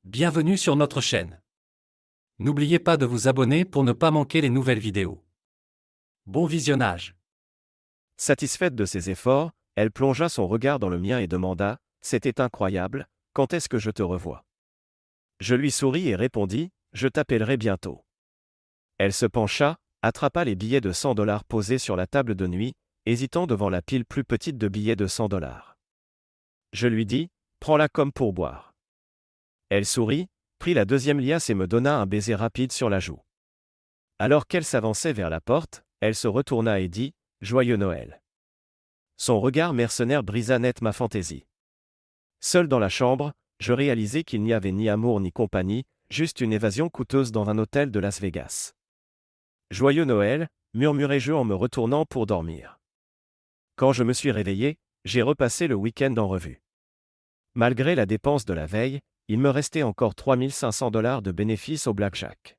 Bienvenue sur notre chaîne. N'oubliez pas de vous abonner pour ne pas manquer les nouvelles vidéos. Bon visionnage. Satisfaite de ses efforts, elle plongea son regard dans le mien et demanda : « C'était incroyable, quand est-ce que je te revois ?» Je lui souris et répondis : « Je t'appellerai bientôt. » Elle se pencha, attrapa les billets de $100 posés sur la table de nuit, hésitant devant la pile plus petite de billets de $100. Je lui dis : « Prends-la comme pourboire. » Elle sourit, prit la deuxième liasse et me donna un baiser rapide sur la joue. Alors qu'elle s'avançait vers la porte, elle se retourna et dit : « Joyeux Noël. » Son regard mercenaire brisa net ma fantaisie. Seul dans la chambre, je réalisai qu'il n'y avait ni amour ni compagnie, juste une évasion coûteuse dans un hôtel de Las Vegas. « Joyeux Noël », murmurai-je en me retournant pour dormir. Quand je me suis réveillé, j'ai repassé le week-end en revue. Malgré la dépense de la veille, il me restait encore $3 500 de bénéfices au blackjack.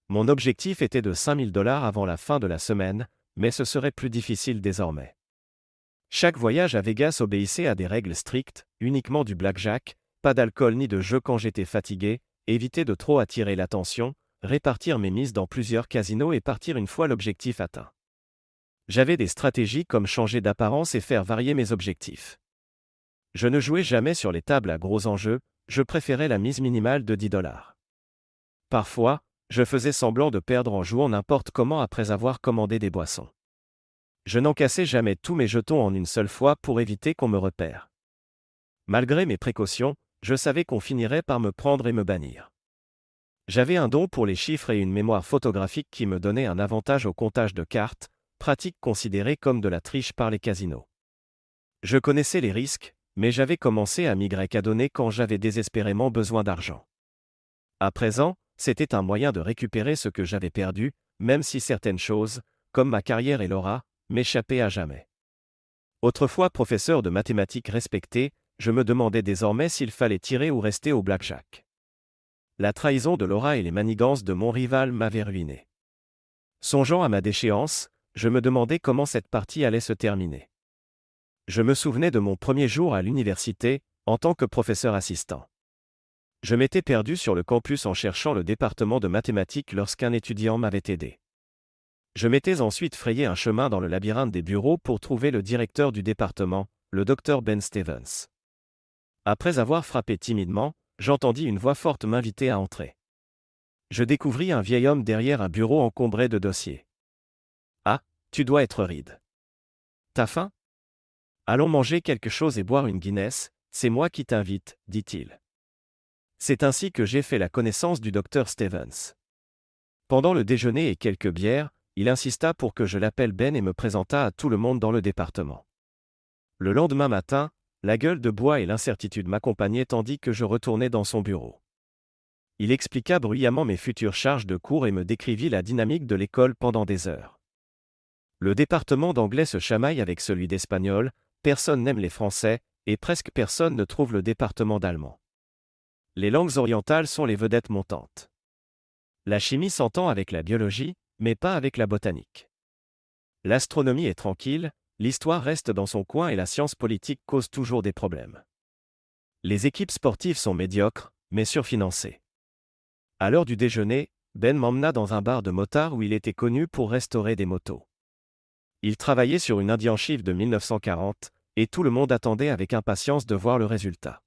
Mon objectif était de $5 000 avant la fin de la semaine, mais ce serait plus difficile désormais. Chaque voyage à Vegas obéissait à des règles strictes, uniquement du blackjack, pas d'alcool ni de jeu quand j'étais fatigué, éviter de trop attirer l'attention, répartir mes mises dans plusieurs casinos et partir une fois l'objectif atteint. J'avais des stratégies comme changer d'apparence et faire varier mes objectifs. Je ne jouais jamais sur les tables à gros enjeux, je préférais la mise minimale de $10. Parfois, je faisais semblant de perdre en jouant n'importe comment après avoir commandé des boissons. Je n'encassais jamais tous mes jetons en une seule fois pour éviter qu'on me repère. Malgré mes précautions, je savais qu'on finirait par me prendre et me bannir. J'avais un don pour les chiffres et une mémoire photographique qui me donnait un avantage au comptage de cartes, pratique considérée comme de la triche par les casinos. Je connaissais les risques, mais j'avais commencé à m'y adonner quand j'avais désespérément besoin d'argent. À présent, c'était un moyen de récupérer ce que j'avais perdu, même si certaines choses, comme ma carrière et Laura, m'échappaient à jamais. Autrefois professeur de mathématiques respecté, je me demandais désormais s'il fallait tirer ou rester au blackjack. La trahison de Laura et les manigances de mon rival m'avaient ruiné. Songeant à ma déchéance, je me demandais comment cette partie allait se terminer. Je me souvenais de mon premier jour à l'université, en tant que professeur assistant. Je m'étais perdu sur le campus en cherchant le département de mathématiques lorsqu'un étudiant m'avait aidé. Je m'étais ensuite frayé un chemin dans le labyrinthe des bureaux pour trouver le directeur du département, le Dr Ben Stevens. Après avoir frappé timidement, j'entendis une voix forte m'inviter à entrer. Je découvris un vieil homme derrière un bureau encombré de dossiers. « Ah, tu dois être Reed. T'as faim ? Allons manger quelque chose et boire une Guinness, c'est moi qui t'invite, dit-il. C'est ainsi que j'ai fait la connaissance du Dr Stevens. Pendant le déjeuner et quelques bières, il insista pour que je l'appelle Ben et me présenta à tout le monde dans le département. Le lendemain matin, la gueule de bois et l'incertitude m'accompagnaient tandis que je retournais dans son bureau. Il expliqua bruyamment mes futures charges de cours et me décrivit la dynamique de l'école pendant des heures. Le département d'anglais se chamaille avec celui d'espagnol, personne n'aime les Français, et presque personne ne trouve le département d'allemand. Les langues orientales sont les vedettes montantes. La chimie s'entend avec la biologie, mais pas avec la botanique. L'astronomie est tranquille, l'histoire reste dans son coin et la science politique cause toujours des problèmes. Les équipes sportives sont médiocres, mais surfinancées. À l'heure du déjeuner, Ben m'emmena dans un bar de motards où il était connu pour restaurer des motos. Il travaillait sur une Indian Chief de 1940, et tout le monde attendait avec impatience de voir le résultat.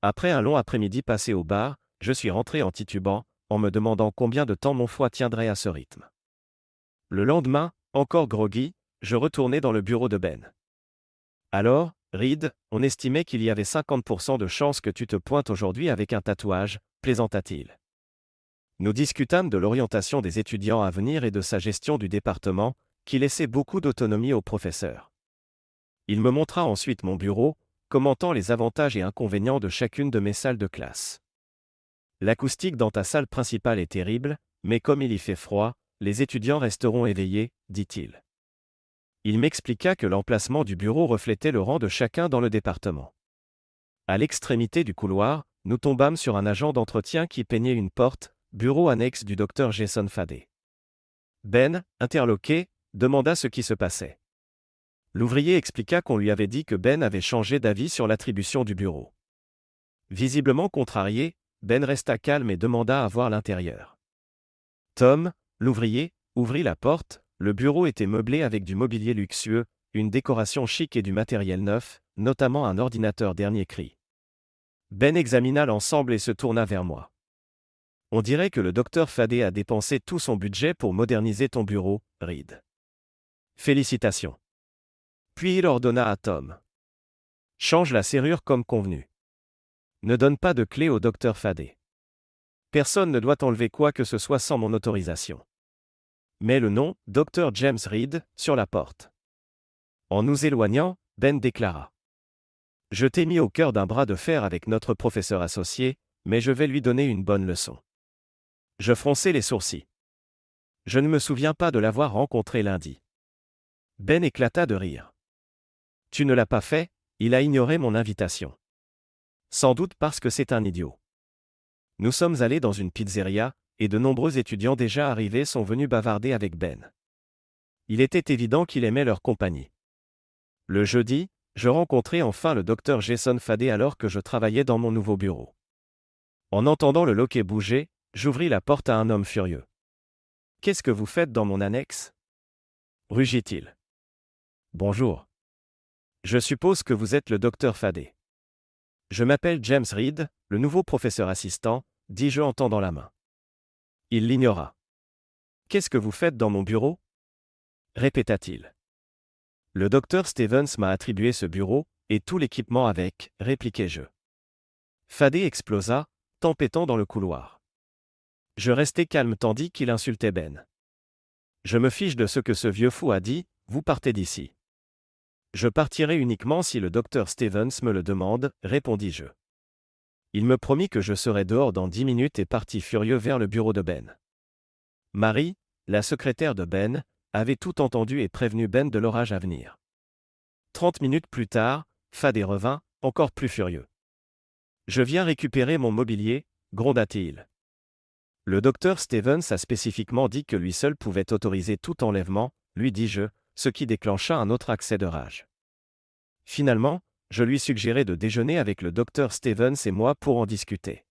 Après un long après-midi passé au bar, je suis rentré en titubant, en me demandant combien de temps mon foie tiendrait à ce rythme. Le lendemain, encore groggy, je retournai dans le bureau de Ben. « Alors, Reed, on estimait qu'il y avait 50% de chances que tu te pointes aujourd'hui avec un tatouage », plaisanta-t-il. Nous discutâmes de l'orientation des étudiants à venir et de sa gestion du département, qui laissait beaucoup d'autonomie aux professeurs. Il me montra ensuite mon bureau, commentant les avantages et inconvénients de chacune de mes salles de classe. « L'acoustique dans ta salle principale est terrible, mais comme il y fait froid, les étudiants resteront éveillés, dit-il. Il m'expliqua que l'emplacement du bureau reflétait le rang de chacun dans le département. À l'extrémité du couloir, nous tombâmes sur un agent d'entretien qui peignait une porte, bureau annexe du Dr Jason Fadé. Ben, interloqué, demanda ce qui se passait. L'ouvrier expliqua qu'on lui avait dit que Ben avait changé d'avis sur l'attribution du bureau. Visiblement contrarié, Ben resta calme et demanda à voir l'intérieur. Tom, l'ouvrier, ouvrit la porte. Le bureau était meublé avec du mobilier luxueux, une décoration chic et du matériel neuf, notamment un ordinateur dernier cri. Ben examina l'ensemble et se tourna vers moi. On dirait que le docteur Fadé a dépensé tout son budget pour moderniser ton bureau, Reed. Félicitations. Puis il ordonna à Tom. Change la serrure comme convenu. Ne donne pas de clé au docteur Fadé. Personne ne doit enlever quoi que ce soit sans mon autorisation. Mets le nom, Dr. James Reed, sur la porte. En nous éloignant, Ben déclara. Je t'ai mis au cœur d'un bras de fer avec notre professeur associé, mais je vais lui donner une bonne leçon. Je fronçai les sourcils. Je ne me souviens pas de l'avoir rencontré lundi. Ben éclata de rire. Tu ne l'as pas fait, il a ignoré mon invitation. Sans doute parce que c'est un idiot. Nous sommes allés dans une pizzeria, et de nombreux étudiants déjà arrivés sont venus bavarder avec Ben. Il était évident qu'il aimait leur compagnie. Le jeudi, je rencontrai enfin le docteur Jason Fadé alors que je travaillais dans mon nouveau bureau. En entendant le loquet bouger, j'ouvris la porte à un homme furieux. « Qu'est-ce que vous faites dans mon annexe » rugit-il. « Bonjour. Je suppose que vous êtes le docteur Fadé. »« Je m'appelle James Reed, le nouveau professeur assistant, » dis-je en tendant la main. Il l'ignora. « Qu'est-ce que vous faites dans mon bureau » répéta-t-il. « Le docteur Stevens m'a attribué ce bureau, et tout l'équipement avec, répliquai-je. Fadé explosa, tempêtant dans le couloir. Je restai calme tandis qu'il insultait Ben. Je me fiche de ce que ce vieux fou a dit, vous partez d'ici. Je partirai uniquement si le docteur Stevens me le demande, répondis-je. Il me promit que je serais dehors dans 10 minutes et partit furieux vers le bureau de Ben. Marie, la secrétaire de Ben, avait tout entendu et prévenu Ben de l'orage à venir. 30 minutes plus tard, Fadé revint, encore plus furieux. Je viens récupérer mon mobilier, gronda-t-il. Le docteur Stevens a spécifiquement dit que lui seul pouvait autoriser tout enlèvement, lui dis-je, ce qui déclencha un autre accès de rage. Finalement, je lui suggérai de déjeuner avec le docteur Stevens et moi pour en discuter.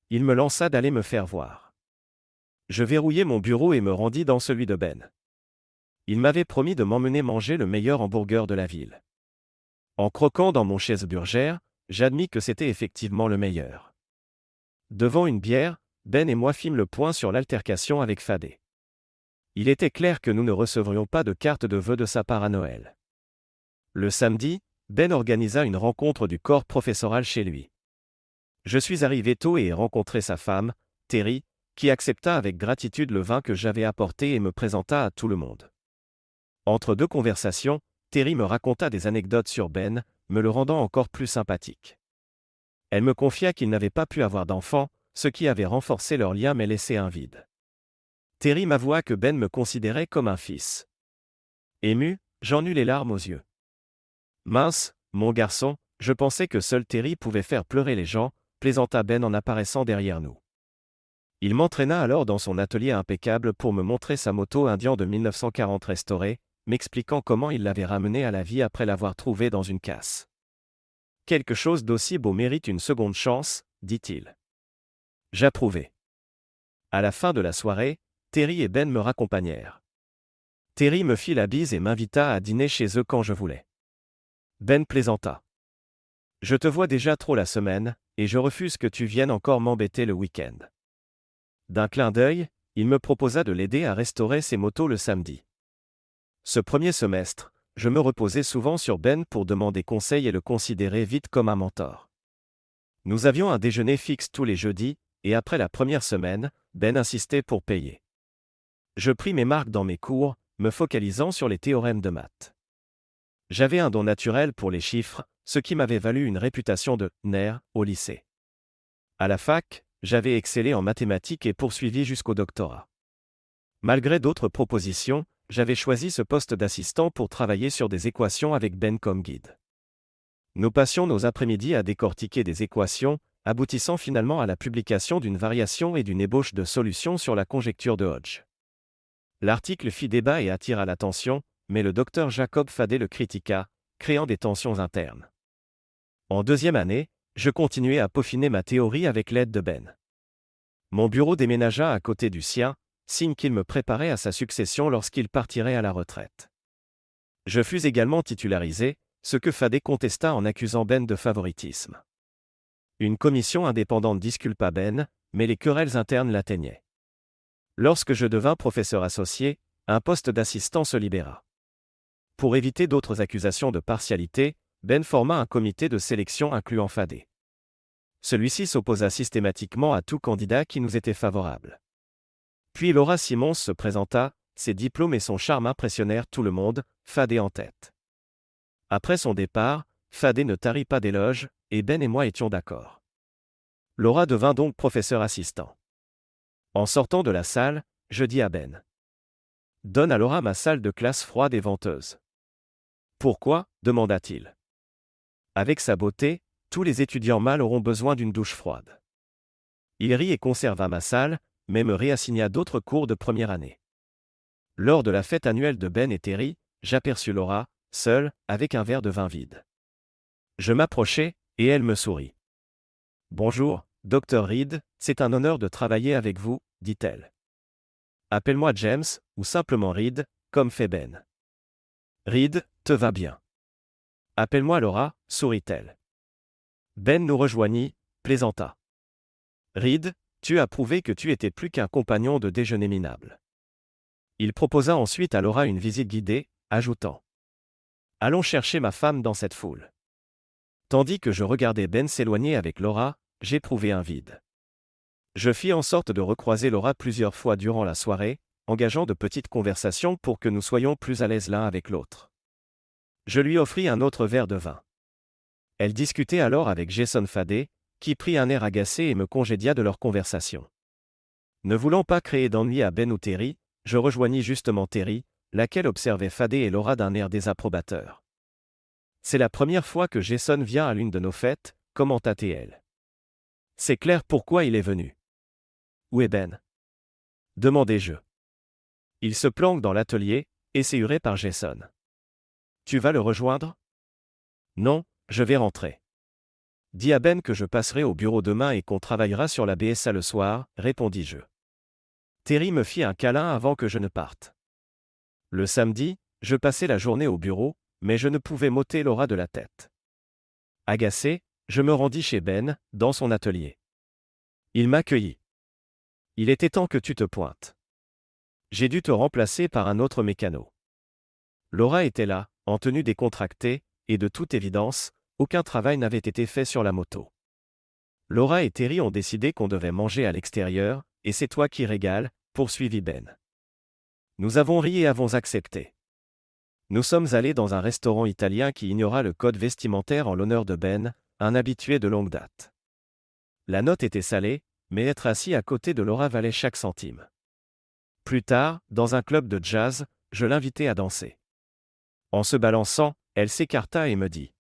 Il me lança d'aller me faire voir. Je verrouillai mon bureau et me rendis dans celui de Ben. Il m'avait promis de m'emmener manger le meilleur hamburger de la ville. En croquant dans mon chaise-burgère, j'admis que c'était effectivement le meilleur. Devant une bière, Ben et moi fîmes le point sur l'altercation avec Fadé. Il était clair que nous ne recevrions pas de carte de vœux de sa part à Noël. Le samedi, Ben organisa une rencontre du corps professoral chez lui. Je suis arrivé tôt et ai rencontré sa femme, Terry, qui accepta avec gratitude le vin que j'avais apporté et me présenta à tout le monde. Entre deux conversations, Terry me raconta des anecdotes sur Ben, me le rendant encore plus sympathique. Elle me confia qu'il n'avait pas pu avoir d'enfant, ce qui avait renforcé leur lien mais laissé un vide. Terry m'avoua que Ben me considérait comme un fils. Ému, j'en eus les larmes aux yeux. Mince, mon garçon, je pensais que seul Terry pouvait faire pleurer les gens, plaisanta Ben en apparaissant derrière nous. Il m'entraîna alors dans son atelier impeccable pour me montrer sa moto indien de 1940 restaurée, m'expliquant comment il l'avait ramenée à la vie après l'avoir trouvée dans une casse. Quelque chose d'aussi beau mérite une seconde chance, dit-il. J'approuvai. À la fin de la soirée, Terry et Ben me raccompagnèrent. Terry me fit la bise et m'invita à dîner chez eux quand je voulais. Ben plaisanta. Je te vois déjà trop la semaine, et je refuse que tu viennes encore m'embêter le week-end. D'un clin d'œil, il me proposa de l'aider à restaurer ses motos le samedi. Ce premier semestre, je me reposais souvent sur Ben pour demander conseil et le considérer vite comme un mentor. Nous avions un déjeuner fixe tous les jeudis, et après la première semaine, Ben insistait pour payer. Je pris mes marques dans mes cours, me focalisant sur les théorèmes de maths. J'avais un don naturel pour les chiffres, ce qui m'avait valu une réputation de « nerd » au lycée. À la fac, j'avais excellé en mathématiques et poursuivi jusqu'au doctorat. Malgré d'autres propositions, j'avais choisi ce poste d'assistant pour travailler sur des équations avec Ben comme guide. Nous passions nos après-midi à décortiquer des équations, aboutissant finalement à la publication d'une variation et d'une ébauche de solution sur la conjecture de Hodge. L'article fit débat et attira l'attention, mais le docteur Jacob Fadé le critiqua, créant des tensions internes. En deuxième année, Je continuais à peaufiner ma théorie avec l'aide de Ben. Mon bureau déménagea à côté du sien, signe qu'il me préparait à sa succession lorsqu'il partirait à la retraite. Je fus également titularisé, ce que Fadé contesta en accusant Ben de favoritisme. Une commission indépendante disculpa Ben, mais les querelles internes l'atteignaient. Lorsque je devins professeur associé, un poste d'assistant se libéra. Pour éviter d'autres accusations de partialité, Ben forma un comité de sélection incluant Fadé. Celui-ci s'opposa systématiquement à tout candidat qui nous était favorable. Puis Laura Simons se présenta, ses diplômes et son charme impressionnèrent tout le monde, Fadé en tête. Après son départ, Fadé ne tarit pas d'éloges, et Ben et moi étions d'accord. Laura devint donc professeur assistant. En sortant de la salle, je dis à Ben. Donne à Laura ma salle de classe froide et venteuse. Pourquoi ? Demanda-t-il. Avec sa beauté, tous les étudiants mâles auront besoin d'une douche froide. Il rit et conserva ma salle, mais me réassigna d'autres cours de première année. Lors de la fête annuelle de Ben et Terry, j'aperçus Laura, seule, avec un verre de vin vide. Je m'approchai, et elle me sourit. « Bonjour, Dr. Reed, c'est un honneur de travailler avec vous, dit-elle. Appelle-moi James, ou simplement Reed, comme fait Ben. Reed, te va bien. Appelle-moi Laura, sourit-elle. Ben nous rejoignit, plaisanta. Reed, tu as prouvé que tu étais plus qu'un compagnon de déjeuner minable. Il proposa ensuite à Laura une visite guidée, ajoutant. Allons chercher ma femme dans cette foule. Tandis que je regardais Ben s'éloigner avec Laura, j'éprouvais un vide. Je fis en sorte de recroiser Laura plusieurs fois durant la soirée, engageant de petites conversations pour que nous soyons plus à l'aise l'un avec l'autre. Je lui offris un autre verre de vin. Elle discutait alors avec Jason Fadé, qui prit un air agacé et me congédia de leur conversation. Ne voulant pas créer d'ennui à Ben ou Terry, je rejoignis justement Terry, laquelle observait Fadé et Laura d'un air désapprobateur. C'est la première fois que Jason vient à l'une de nos fêtes, commenta-t-elle. C'est clair pourquoi il est venu. Où est Ben ? Demandai-je. Il se planque dans l'atelier, essayuré par Jason. Tu vas le rejoindre ? Non, je vais rentrer. Dis à Ben que je passerai au bureau demain et qu'on travaillera sur la BSA le soir, répondis-je. Terry me fit un câlin avant que je ne parte. Le samedi, je passai la journée au bureau, mais je ne pouvais m'ôter Laura de la tête. Agacé, je me rendis chez Ben, dans son atelier. Il m'accueillit. Il était temps que tu te pointes. J'ai dû te remplacer par un autre mécano. Laura était là, en tenue décontractée, et de toute évidence, aucun travail n'avait été fait sur la moto. Laura et Terry ont décidé qu'on devait manger à l'extérieur, et c'est toi qui régales, poursuivit Ben. Nous avons ri et avons accepté. Nous sommes allés dans un restaurant italien qui ignora le code vestimentaire en l'honneur de Ben, un habitué de longue date. La note était salée, mais être assis à côté de Laura valait chaque centime. Plus tard, dans un club de jazz, je l'invitai à danser. En se balançant, elle s'écarta et me dit.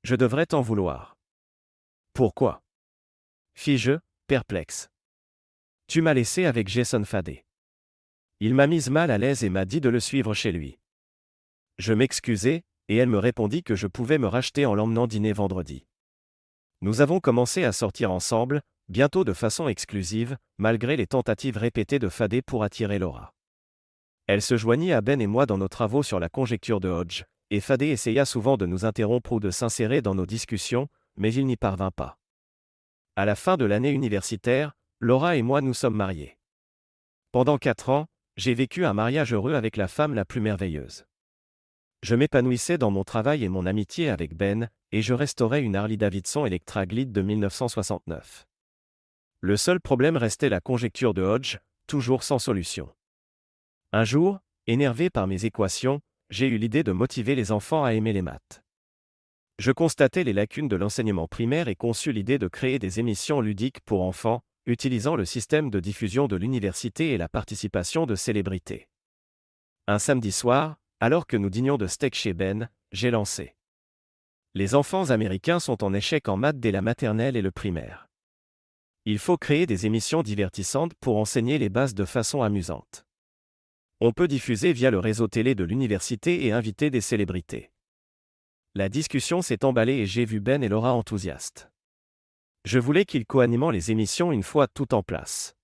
Je devrais t'en vouloir. Pourquoi ? Fis-je, perplexe. Tu m'as laissé avec Jason Fadé. Il m'a mise mal à l'aise et m'a dit de le suivre chez lui. Je m'excusai, et elle me répondit que je pouvais me racheter en l'emmenant dîner vendredi. Nous avons commencé à sortir ensemble, bientôt de façon exclusive, malgré les tentatives répétées de Fadé pour attirer Laura. Elle se joignit à Ben et moi dans nos travaux sur la conjecture de Hodge, et Fadé essaya souvent de nous interrompre ou de s'insérer dans nos discussions, mais il n'y parvint pas. À la fin de l'année universitaire, Laura et moi nous sommes mariés. Pendant 4 ans, j'ai vécu un mariage heureux avec la femme la plus merveilleuse. Je m'épanouissais dans mon travail et mon amitié avec Ben, et je restaurais une Harley-Davidson Electra Glide de 1969. Le seul problème restait la conjecture de Hodge, toujours sans solution. Un jour, énervé par mes équations, j'ai eu l'idée de motiver les enfants à aimer les maths. Je constatais les lacunes de l'enseignement primaire et conçus l'idée de créer des émissions ludiques pour enfants, utilisant le système de diffusion de l'université et la participation de célébrités. Un samedi soir, alors que nous dînions de steak chez Ben, j'ai lancé. Les enfants américains sont en échec en maths dès la maternelle et le primaire. Il faut créer des émissions divertissantes pour enseigner les bases de façon amusante. On peut diffuser via le réseau télé de l'université et inviter des célébrités. La discussion s'est emballée et j'ai vu Ben et Laura enthousiastes. Je voulais qu'il co-animant les émissions une fois tout en place.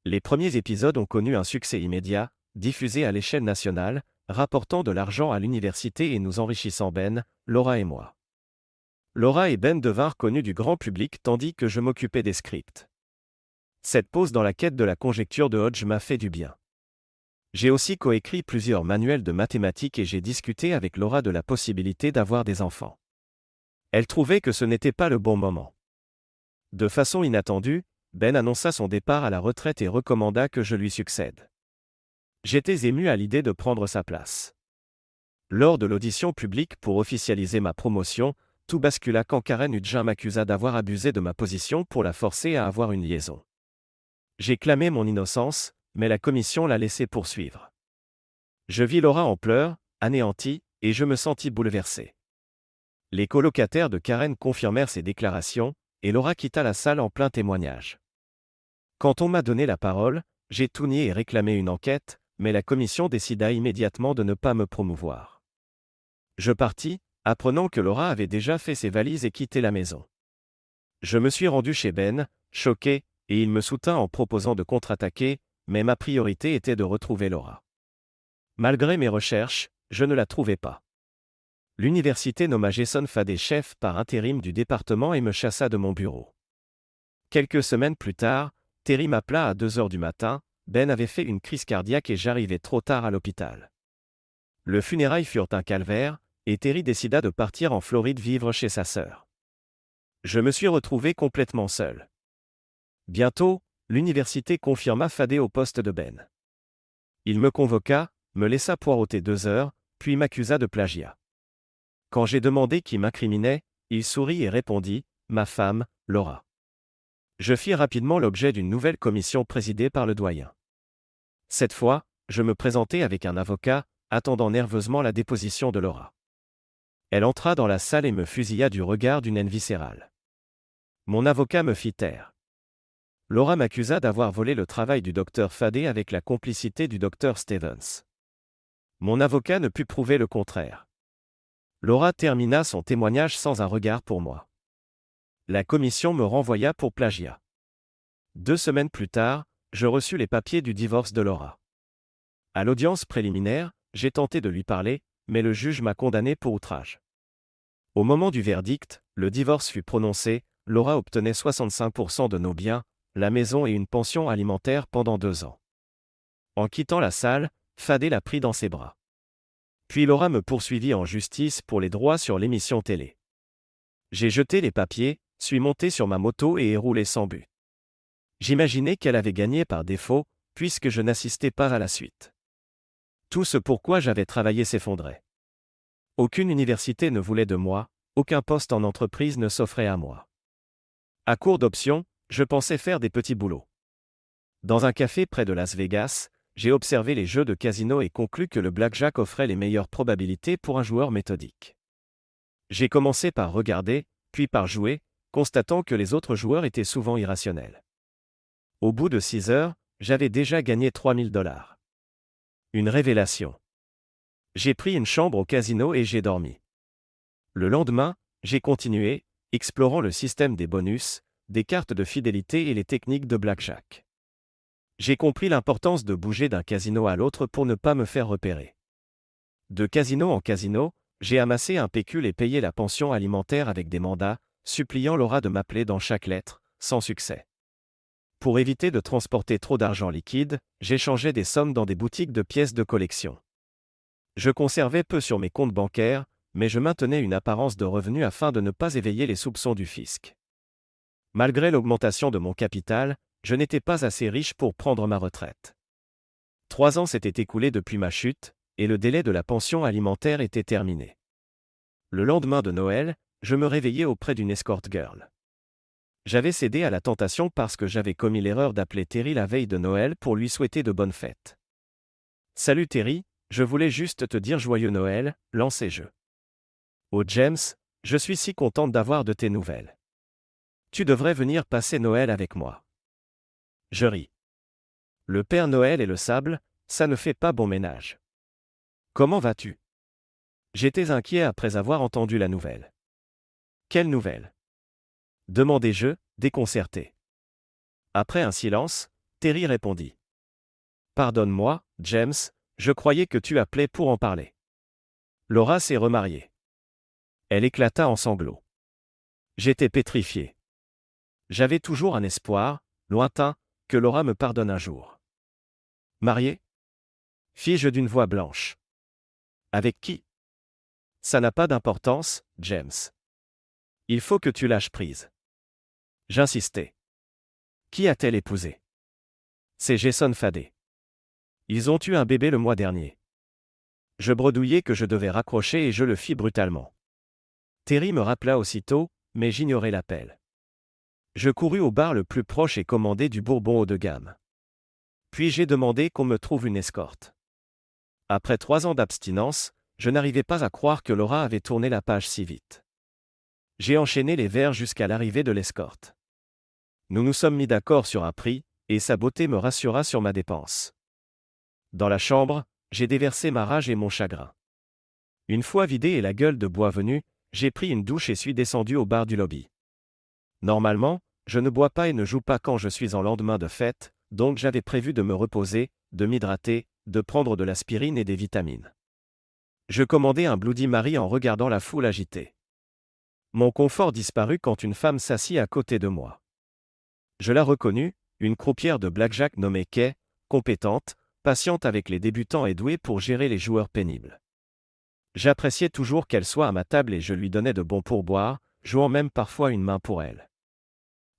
Les premiers épisodes ont connu un succès immédiat, diffusés à l'échelle nationale, rapportant de l'argent à l'université et nous enrichissant Ben, Laura et moi. Laura et Ben devinrent connus du grand public tandis que je m'occupais des scripts. Cette pause dans la quête de la conjecture de Hodge m'a fait du bien. J'ai aussi coécrit plusieurs manuels de mathématiques et j'ai discuté avec Laura de la possibilité d'avoir des enfants. Elle trouvait que ce n'était pas le bon moment. De façon inattendue, Ben annonça son départ à la retraite et recommanda que je lui succède. J'étais ému à l'idée de prendre sa place. Lors de l'audition publique pour officialiser ma promotion, tout bascula quand Karen Hudgen m'accusa d'avoir abusé de ma position pour la forcer à avoir une liaison. J'ai clamé mon innocence, mais la commission l'a laissé poursuivre. Je vis Laura en pleurs, anéantie, et je me sentis bouleversé. Les colocataires de Karen confirmèrent ses déclarations, et Laura quitta la salle en plein témoignage. Quand on m'a donné la parole, j'ai tout nié et réclamé une enquête, mais la commission décida immédiatement de ne pas me promouvoir. Je partis, apprenant que Laura avait déjà fait ses valises et quitté la maison. Je me suis rendu chez Ben, choqué, et il me soutint en proposant de contre-attaquer, mais ma priorité était de retrouver Laura. Malgré mes recherches, je ne la trouvais pas. L'université nomma Jason Fadé chef par intérim du département et me chassa de mon bureau. Quelques semaines plus tard, Terry m'appela à 2 heures du matin, Ben avait fait une crise cardiaque et j'arrivais trop tard à l'hôpital. Le funérailles furent un calvaire, et Terry décida de partir en Floride vivre chez sa sœur. Je me suis retrouvé complètement seul. Bientôt, l'université confirma Fadé au poste de Ben. Il me convoqua, me laissa poireauter 2 heures, puis m'accusa de plagiat. Quand j'ai demandé qui m'incriminait, il sourit et répondit « Ma femme, Laura ». Je fis rapidement l'objet d'une nouvelle commission présidée par le doyen. Cette fois, je me présentai avec un avocat, attendant nerveusement la déposition de Laura. Elle entra dans la salle et me fusilla du regard d'une haine viscérale. Mon avocat me fit taire. Laura m'accusa d'avoir volé le travail du docteur Fadé avec la complicité du docteur Stevens. Mon avocat ne put prouver le contraire. Laura termina son témoignage sans un regard pour moi. La commission me renvoya pour plagiat. 2 semaines plus tard, je reçus les papiers du divorce de Laura. À l'audience préliminaire, j'ai tenté de lui parler, mais le juge m'a condamné pour outrage. Au moment du verdict, le divorce fut prononcé, Laura obtenait 65% de nos biens, la maison et une pension alimentaire pendant 2 ans. En quittant la salle, Fadé l'a pris dans ses bras. Puis Laura me poursuivit en justice pour les droits sur l'émission télé. J'ai jeté les papiers, suis monté sur ma moto et ai roulé sans but. J'imaginais qu'elle avait gagné par défaut, puisque je n'assistais pas à la suite. Tout ce pourquoi j'avais travaillé s'effondrait. Aucune université ne voulait de moi, aucun poste en entreprise ne s'offrait à moi. À court d'options, je pensais faire des petits boulots. Dans un café près de Las Vegas, j'ai observé les jeux de casino et conclu que le blackjack offrait les meilleures probabilités pour un joueur méthodique. J'ai commencé par regarder, puis par jouer, constatant que les autres joueurs étaient souvent irrationnels. Au bout de 6 heures, j'avais déjà gagné $3000. Une révélation. J'ai pris une chambre au casino et j'ai dormi. Le lendemain, j'ai continué, explorant le système des bonus, des cartes de fidélité et les techniques de blackjack. J'ai compris l'importance de bouger d'un casino à l'autre pour ne pas me faire repérer. De casino en casino, j'ai amassé un pécule et payé la pension alimentaire avec des mandats, suppliant Laura de m'appeler dans chaque lettre, sans succès. Pour éviter de transporter trop d'argent liquide, j'échangeais des sommes dans des boutiques de pièces de collection. Je conservais peu sur mes comptes bancaires, mais je maintenais une apparence de revenu afin de ne pas éveiller les soupçons du fisc. Malgré l'augmentation de mon capital, je n'étais pas assez riche pour prendre ma retraite. 3 ans s'étaient écoulés depuis ma chute, et le délai de la pension alimentaire était terminé. Le lendemain de Noël, je me réveillais auprès d'une escort girl. J'avais cédé à la tentation parce que j'avais commis l'erreur d'appeler Terry la veille de Noël pour lui souhaiter de bonnes fêtes. « Salut Terry, je voulais juste te dire joyeux Noël, lancai-je. Oh James, je suis si contente d'avoir de tes nouvelles. Tu devrais venir passer Noël avec moi. » Je ris. Le Père Noël et le sable, ça ne fait pas bon ménage. Comment vas-tu? J'étais inquiet après avoir entendu la nouvelle. Quelle nouvelle? demandai-je, déconcerté. Après un silence, Terry répondit. Pardonne-moi, James, je croyais que tu appelais pour en parler. Laura s'est remariée. Elle éclata en sanglots. J'étais pétrifié. J'avais toujours un espoir, lointain, que Laura me pardonne un jour. Mariée ? Fis-je d'une voix blanche. Avec qui ? Ça n'a pas d'importance, James. Il faut que tu lâches prise. J'insistais. Qui a-t-elle épousé ? C'est Jason Fadé. Ils ont eu un bébé le mois dernier. Je bredouillai que je devais raccrocher et je le fis brutalement. Terry me rappela aussitôt, mais j'ignorais l'appel. Je courus au bar le plus proche et commandai du bourbon haut de gamme. Puis j'ai demandé qu'on me trouve une escorte. Après 3 ans d'abstinence, je n'arrivais pas à croire que Laura avait tourné la page si vite. J'ai enchaîné les verres jusqu'à l'arrivée de l'escorte. Nous nous sommes mis d'accord sur un prix, et sa beauté me rassura sur ma dépense. Dans la chambre, j'ai déversé ma rage et mon chagrin. Une fois vidé et la gueule de bois venue, j'ai pris une douche et suis descendu au bar du lobby. Normalement, je ne bois pas et ne joue pas quand je suis en lendemain de fête, donc j'avais prévu de me reposer, de m'hydrater, de prendre de l'aspirine et des vitamines. Je commandai un Bloody Mary en regardant la foule agitée. Mon confort disparut quand une femme s'assit à côté de moi. Je la reconnus, une croupière de blackjack nommée Kay, compétente, patiente avec les débutants et douée pour gérer les joueurs pénibles. J'appréciais toujours qu'elle soit à ma table et je lui donnais de bons pourboires, jouant même parfois une main pour elle.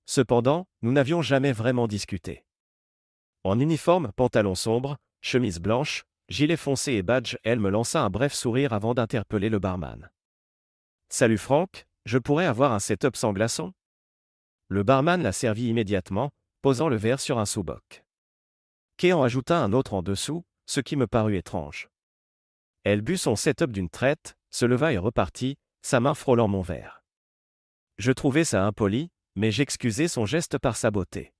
Cependant, nous n'avions jamais vraiment discuté. En uniforme, pantalon sombre, chemise blanche, gilet foncé et badge, elle me lança un bref sourire avant d'interpeller le barman. « Salut Franck, je pourrais avoir un setup sans glaçons ?» Le barman la servit immédiatement, posant le verre sur un sous-boc. Kay en ajouta un autre en dessous, ce qui me parut étrange. Elle but son setup d'une traite, se leva et repartit, sa main frôlant mon verre. Je trouvais ça impoli, mais j'excusai son geste par sa beauté.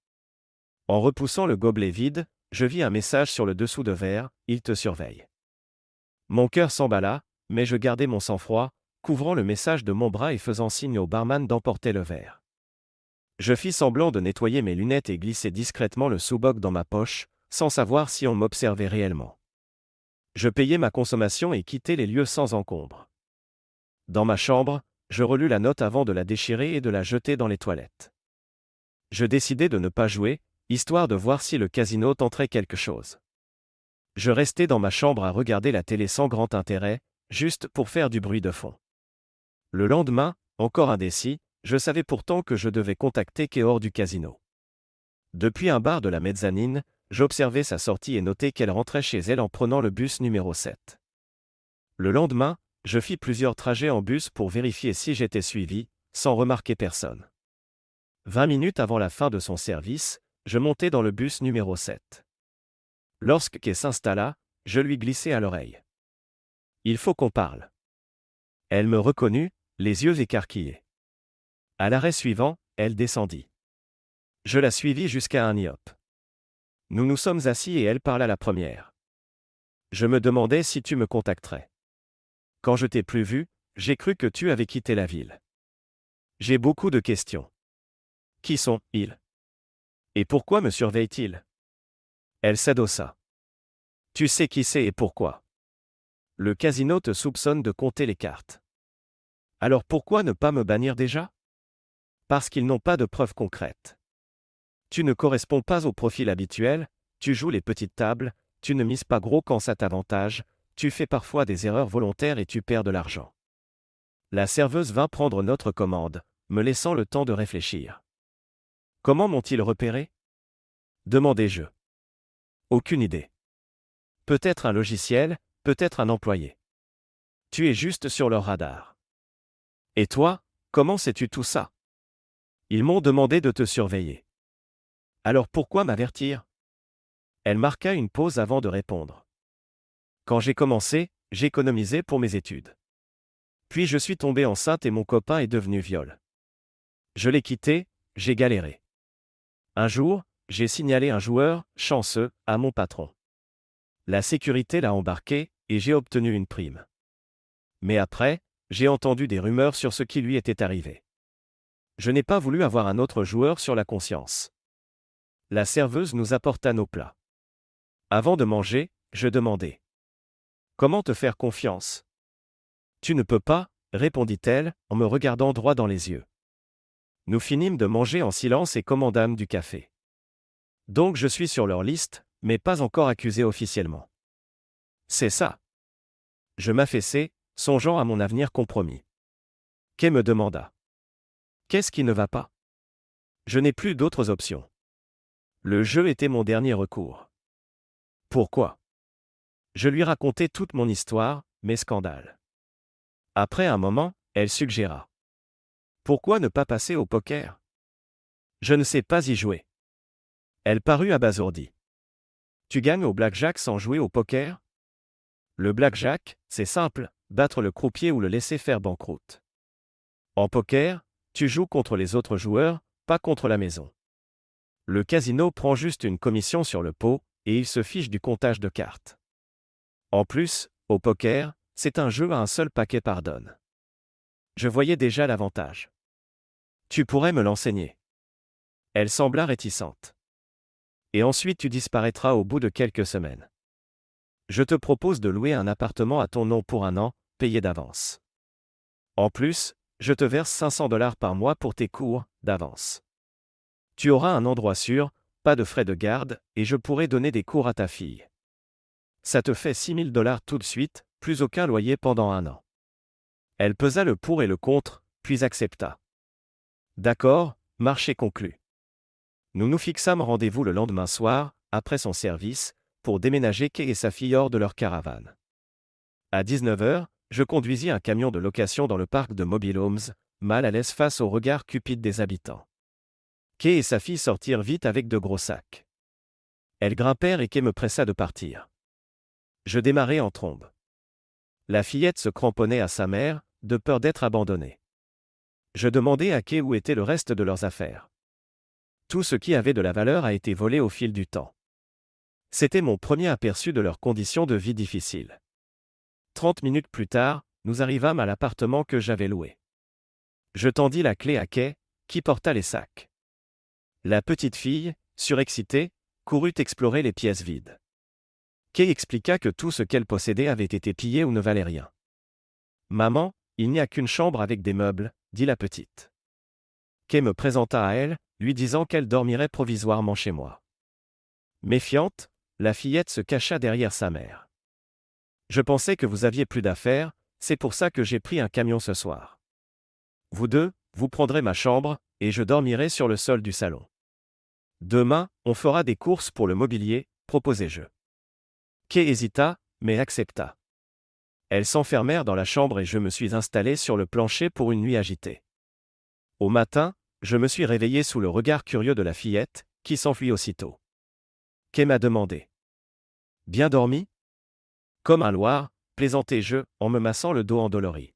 En repoussant le gobelet vide, je vis un message sur le dessous de verre, « Il te surveille ». Mon cœur s'emballa, mais je gardai mon sang-froid, couvrant le message de mon bras et faisant signe au barman d'emporter le verre. Je fis semblant de nettoyer mes lunettes et glissai discrètement le sous-boc dans ma poche, sans savoir si on m'observait réellement. Je payai ma consommation et quittai les lieux sans encombre. Dans ma chambre, je relus la note avant de la déchirer et de la jeter dans les toilettes. Je décidai de ne pas jouer, histoire de voir si le casino tenterait quelque chose. Je restai dans ma chambre à regarder la télé sans grand intérêt, juste pour faire du bruit de fond. Le lendemain, encore indécis, je savais pourtant que je devais contacter Kay hors du casino. Depuis un bar de la mezzanine, j'observais sa sortie et notai qu'elle rentrait chez elle en prenant le bus numéro 7. Le lendemain, je fis plusieurs trajets en bus pour vérifier si j'étais suivi, sans remarquer personne. 20 minutes avant la fin de son service, je montai dans le bus numéro 7. Lorsque Kay s'installa, je lui glissai à l'oreille. « Il faut qu'on parle. » Elle me reconnut, les yeux écarquillés. À l'arrêt suivant, elle descendit. Je la suivis jusqu'à un IHOP. Nous nous sommes assis et elle parla la première. Je me demandais si tu me contacterais. Quand je t'ai plus vu, j'ai cru que tu avais quitté la ville. J'ai beaucoup de questions. Qui sont-ils ? Et pourquoi me surveillent-ils ? Elle s'adossa. Tu sais qui c'est et pourquoi. Le casino te soupçonne de compter les cartes. Alors pourquoi ne pas me bannir déjà ? Parce qu'ils n'ont pas de preuves concrètes. Tu ne corresponds pas au profil habituel, tu joues les petites tables, tu ne mises pas gros quand ça t'avantage, tu fais parfois des erreurs volontaires et tu perds de l'argent. La serveuse vint prendre notre commande, me laissant le temps de réfléchir. Comment m'ont-ils repéré ? Demandai-je. Aucune idée. Peut-être un logiciel, peut-être un employé. Tu es juste sur leur radar. Et toi, comment sais-tu tout ça ? Ils m'ont demandé de te surveiller. Alors pourquoi m'avertir ? Elle marqua une pause avant de répondre. Quand j'ai commencé, j'économisais pour mes études. Puis je suis tombée enceinte et mon copain est devenu viol. Je l'ai quitté, j'ai galéré. Un jour, j'ai signalé un joueur, chanceux, à mon patron. La sécurité l'a embarqué, et j'ai obtenu une prime. Mais après, j'ai entendu des rumeurs sur ce qui lui était arrivé. Je n'ai pas voulu avoir un autre joueur sur la conscience. La serveuse nous apporta nos plats. Avant de manger, je demandai. Comment te faire confiance? Tu ne peux pas, répondit-elle, en me regardant droit dans les yeux. Nous finîmes de manger en silence et commandâmes du café. Donc je suis sur leur liste, mais pas encore accusé officiellement. C'est ça. Je m'affaissai, songeant à mon avenir compromis. Kay me demanda. Qu'est-ce qui ne va pas? Je n'ai plus d'autres options. Le jeu était mon dernier recours. Pourquoi? Je lui racontai toute mon histoire, mes scandales. Après un moment, elle suggéra. Pourquoi ne pas passer au poker? Je ne sais pas y jouer. Elle parut abasourdie. Tu gagnes au blackjack sans jouer au poker? Le blackjack, c'est simple, battre le croupier ou le laisser faire banqueroute. En poker, tu joues contre les autres joueurs, pas contre la maison. Le casino prend juste une commission sur le pot, et il se fiche du comptage de cartes. En plus, au poker, c'est un jeu à un seul paquet par donne. Je voyais déjà l'avantage. Tu pourrais me l'enseigner. Elle sembla réticente. Et ensuite tu disparaîtras au bout de quelques semaines. Je te propose de louer un appartement à ton nom pour 1 an, payé d'avance. En plus, je te verse $500 par mois pour tes cours, d'avance. Tu auras un endroit sûr, pas de frais de garde, et je pourrai donner des cours à ta fille. Ça te fait $6 000 tout de suite, plus aucun loyer pendant 1 an. Elle pesa le pour et le contre, puis accepta. D'accord, marché conclu. Nous nous fixâmes rendez-vous le lendemain soir, après son service, pour déménager Kay et sa fille hors de leur caravane. À 19h, je conduisis un camion de location dans le parc de Mobile Homes, mal à l'aise face au regard cupide des habitants. Kay et sa fille sortirent vite avec de gros sacs. Elles grimpèrent et Kay me pressa de partir. Je démarrai en trombe. La fillette se cramponnait à sa mère, de peur d'être abandonnée. Je demandai à Kay où était le reste de leurs affaires. Tout ce qui avait de la valeur a été volé au fil du temps. C'était mon premier aperçu de leurs conditions de vie difficiles. 30 minutes plus tard, nous arrivâmes à l'appartement que j'avais loué. Je tendis la clé à Kay, qui porta les sacs. La petite fille, surexcitée, courut explorer les pièces vides. Kay expliqua que tout ce qu'elle possédait avait été pillé ou ne valait rien. « Maman, il n'y a qu'une chambre avec des meubles, » dit la petite. Kay me présenta à elle, lui disant qu'elle dormirait provisoirement chez moi. Méfiante, la fillette se cacha derrière sa mère. « Je pensais que vous aviez plus d'affaires, c'est pour ça que j'ai pris un camion ce soir. Vous deux, vous prendrez ma chambre, et je dormirai sur le sol du salon. Demain, on fera des courses pour le mobilier, proposai-je. » Kay hésita, mais accepta. Elles s'enfermèrent dans la chambre et je me suis installé sur le plancher pour une nuit agitée. Au matin, je me suis réveillé sous le regard curieux de la fillette, qui s'enfuit aussitôt. Kay m'a demandé. « Bien dormi ?» Comme un loir, plaisantai-je, en me massant le dos endolori.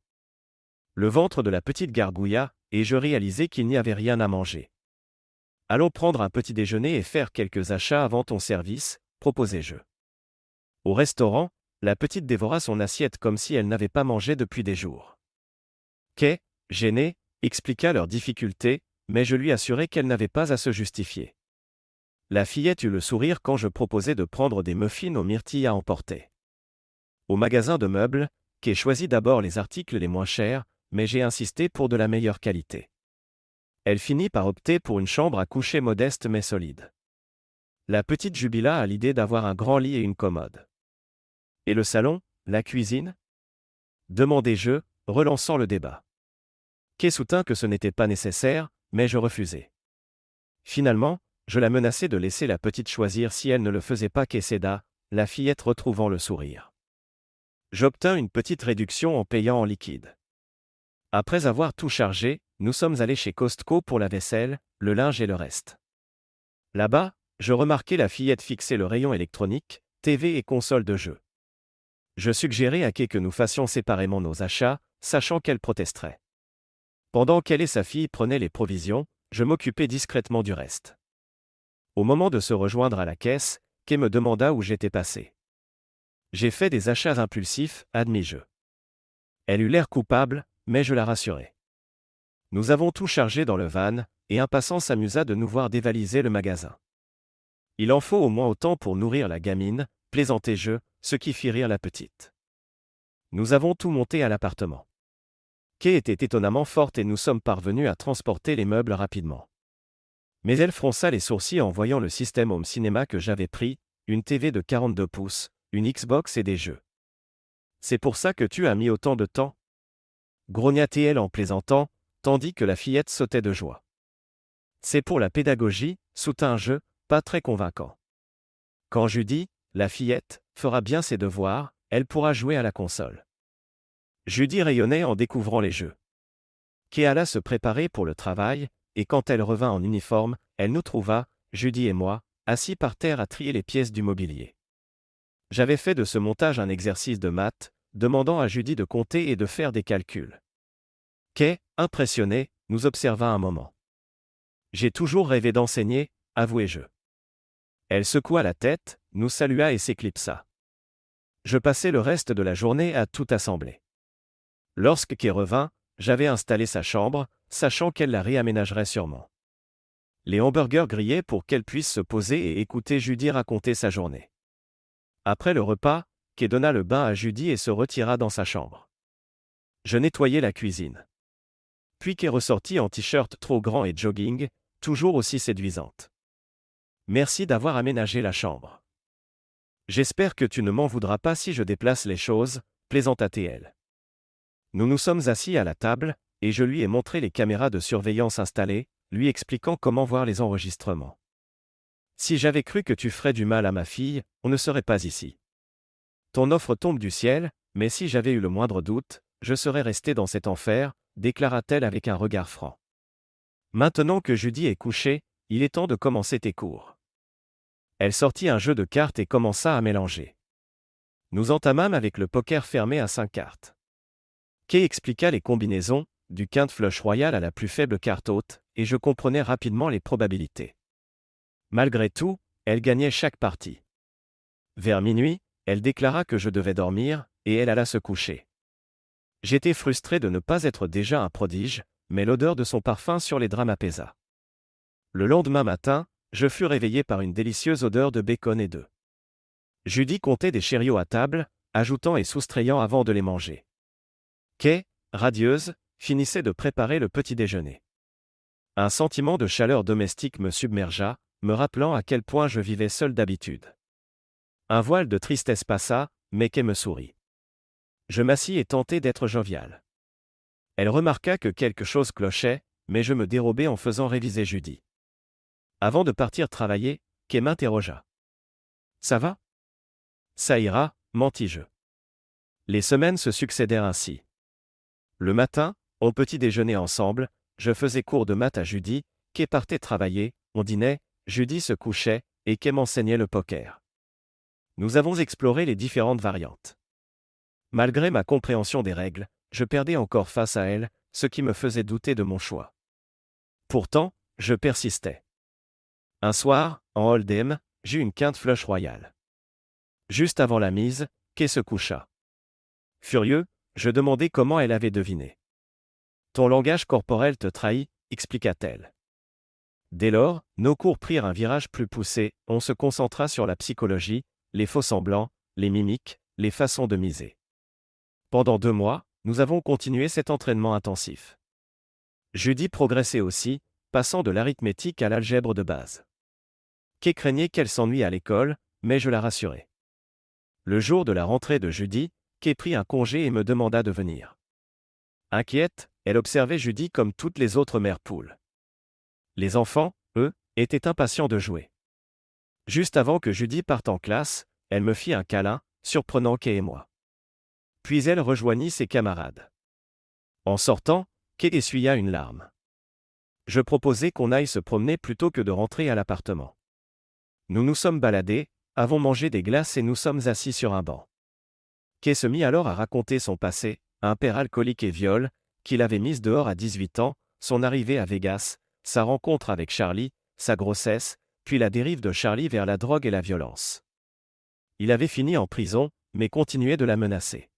Le ventre de la petite gargouilla, et je réalisai qu'il n'y avait rien à manger. « Allons prendre un petit déjeuner et faire quelques achats avant ton service, proposai-je. Au restaurant, la petite dévora son assiette comme si elle n'avait pas mangé depuis des jours. Kay, gênée, expliqua leurs difficultés, mais je lui assurai qu'elle n'avait pas à se justifier. La fillette eut le sourire quand je proposai de prendre des muffins aux myrtilles à emporter. Au magasin de meubles, Kay choisit d'abord les articles les moins chers, mais j'ai insisté pour de la meilleure qualité. Elle finit par opter pour une chambre à coucher modeste mais solide. La petite jubila à l'idée d'avoir un grand lit et une commode. Et le salon, la cuisine? Demandai-je, relançant le débat. Kay soutint que ce n'était pas nécessaire, mais je refusai. Finalement, je la menaçai de laisser la petite choisir si elle ne le faisait pas. Kay céda, la fillette retrouvant le sourire. J'obtins une petite réduction en payant en liquide. Après avoir tout chargé, nous sommes allés chez Costco pour la vaisselle, le linge et le reste. Là-bas, je remarquai la fillette fixer le rayon électronique, TV et console de jeux. Je suggérai à Kay que nous fassions séparément nos achats, sachant qu'elle protesterait. Pendant qu'elle et sa fille prenaient les provisions, je m'occupais discrètement du reste. Au moment de se rejoindre à la caisse, Kay me demanda où j'étais passé. J'ai fait des achats impulsifs, admis-je. Elle eut l'air coupable, mais je la rassurai. Nous avons tout chargé dans le van, et un passant s'amusa de nous voir dévaliser le magasin. Il en faut au moins autant pour nourrir la gamine, plaisantai-je, ce qui fit rire la petite. Nous avons tout monté à l'appartement. Kay était étonnamment forte et nous sommes parvenus à transporter les meubles rapidement. Mais elle fronça les sourcils en voyant le système home cinéma que j'avais pris, une TV de 42 pouces, une Xbox et des jeux. C'est pour ça que tu as mis autant de temps ? Grogna-t-elle en plaisantant, tandis que la fillette sautait de joie. C'est pour la pédagogie, soutins-je, pas très convaincant. Quand Judy, la fillette, fera bien ses devoirs, elle pourra jouer à la console. Judy rayonnait en découvrant les jeux. Kay alla se préparer pour le travail, et quand elle revint en uniforme, elle nous trouva, Judy et moi, assis par terre à trier les pièces du mobilier. J'avais fait de ce montage un exercice de maths, demandant à Judy de compter et de faire des calculs. Kay, impressionnée, nous observa un moment. J'ai toujours rêvé d'enseigner, avouai-je. Elle secoua la tête, nous salua et s'éclipsa. Je passai le reste de la journée à tout assembler. Lorsque Kay revint, j'avais installé sa chambre, sachant qu'elle la réaménagerait sûrement. Les hamburgers grillaient pour qu'elle puisse se poser et écouter Judy raconter sa journée. Après le repas, Kay donna le bain à Judy et se retira dans sa chambre. Je nettoyai la cuisine. Puis Kay ressortit en t-shirt trop grand et jogging, toujours aussi séduisante. Merci d'avoir aménagé la chambre. J'espère que tu ne m'en voudras pas si je déplace les choses, plaisanta-t-elle. Nous nous sommes assis à la table, et je lui ai montré les caméras de surveillance installées, lui expliquant comment voir les enregistrements. Si j'avais cru que tu ferais du mal à ma fille, on ne serait pas ici. Ton offre tombe du ciel, mais si j'avais eu le moindre doute, je serais resté dans cet enfer, déclara-t-elle avec un regard franc. Maintenant que Judy est couchée, il est temps de commencer tes cours. Elle sortit un jeu de cartes et commença à mélanger. Nous entamâmes avec le poker fermé à 5 cartes. Kay expliqua les combinaisons, du quinte flush royal à la plus faible carte haute, et je comprenais rapidement les probabilités. Malgré tout, elle gagnait chaque partie. Vers minuit, elle déclara que je devais dormir, et elle alla se coucher. J'étais frustré de ne pas être déjà un prodige, mais l'odeur de son parfum sur les draps m'apaisa. Le lendemain matin, je fus réveillé par une délicieuse odeur de bacon et d'œufs. Judy comptait des chariots à table, ajoutant et soustrayant avant de les manger. Kay, radieuse, finissait de préparer le petit déjeuner. Un sentiment de chaleur domestique me submergea, me rappelant à quel point je vivais seul d'habitude. Un voile de tristesse passa, mais Kay me sourit. Je m'assis et tentai d'être jovial. Elle remarqua que quelque chose clochait, mais je me dérobai en faisant réviser Judy. Avant de partir travailler, Kay m'interrogea. « Ça va ? » ?»« Ça ira, mentis-je. Les semaines se succédèrent ainsi. Le matin, au petit déjeuner ensemble, je faisais cours de maths à Judy, Kay partait travailler, on dînait, Judy se couchait, et Kay m'enseignait le poker. Nous avons exploré les différentes variantes. Malgré ma compréhension des règles, je perdais encore face à elle, ce qui me faisait douter de mon choix. Pourtant, je persistais. Un soir, en hold'em, j'eus une quinte flush royale. Juste avant la mise, Kay se coucha. Furieux, je demandai comment elle avait deviné. Ton langage corporel te trahit, expliqua-t-elle. Dès lors, nos cours prirent un virage plus poussé, on se concentra sur la psychologie, les faux-semblants, les mimiques, les façons de miser. Pendant 2 mois, nous avons continué cet entraînement intensif. Judy progressait aussi, passant de l'arithmétique à l'algèbre de base. Kay craignait qu'elle s'ennuie à l'école, mais je la rassurai. Le jour de la rentrée de Judy, Kay prit un congé et me demanda de venir. Inquiète, elle observait Judy comme toutes les autres mères poules. Les enfants, eux, étaient impatients de jouer. Juste avant que Judy parte en classe, elle me fit un câlin, surprenant Kay et moi. Puis elle rejoignit ses camarades. En sortant, Kay essuya une larme. Je proposai qu'on aille se promener plutôt que de rentrer à l'appartement. Nous nous sommes baladés, avons mangé des glaces et nous sommes assis sur un banc. Kay se mit alors à raconter son passé, un père alcoolique et viol, qu'il avait mise dehors à 18 ans, son arrivée à Vegas, sa rencontre avec Charlie, sa grossesse, puis la dérive de Charlie vers la drogue et la violence. Il avait fini en prison, mais continuait de la menacer.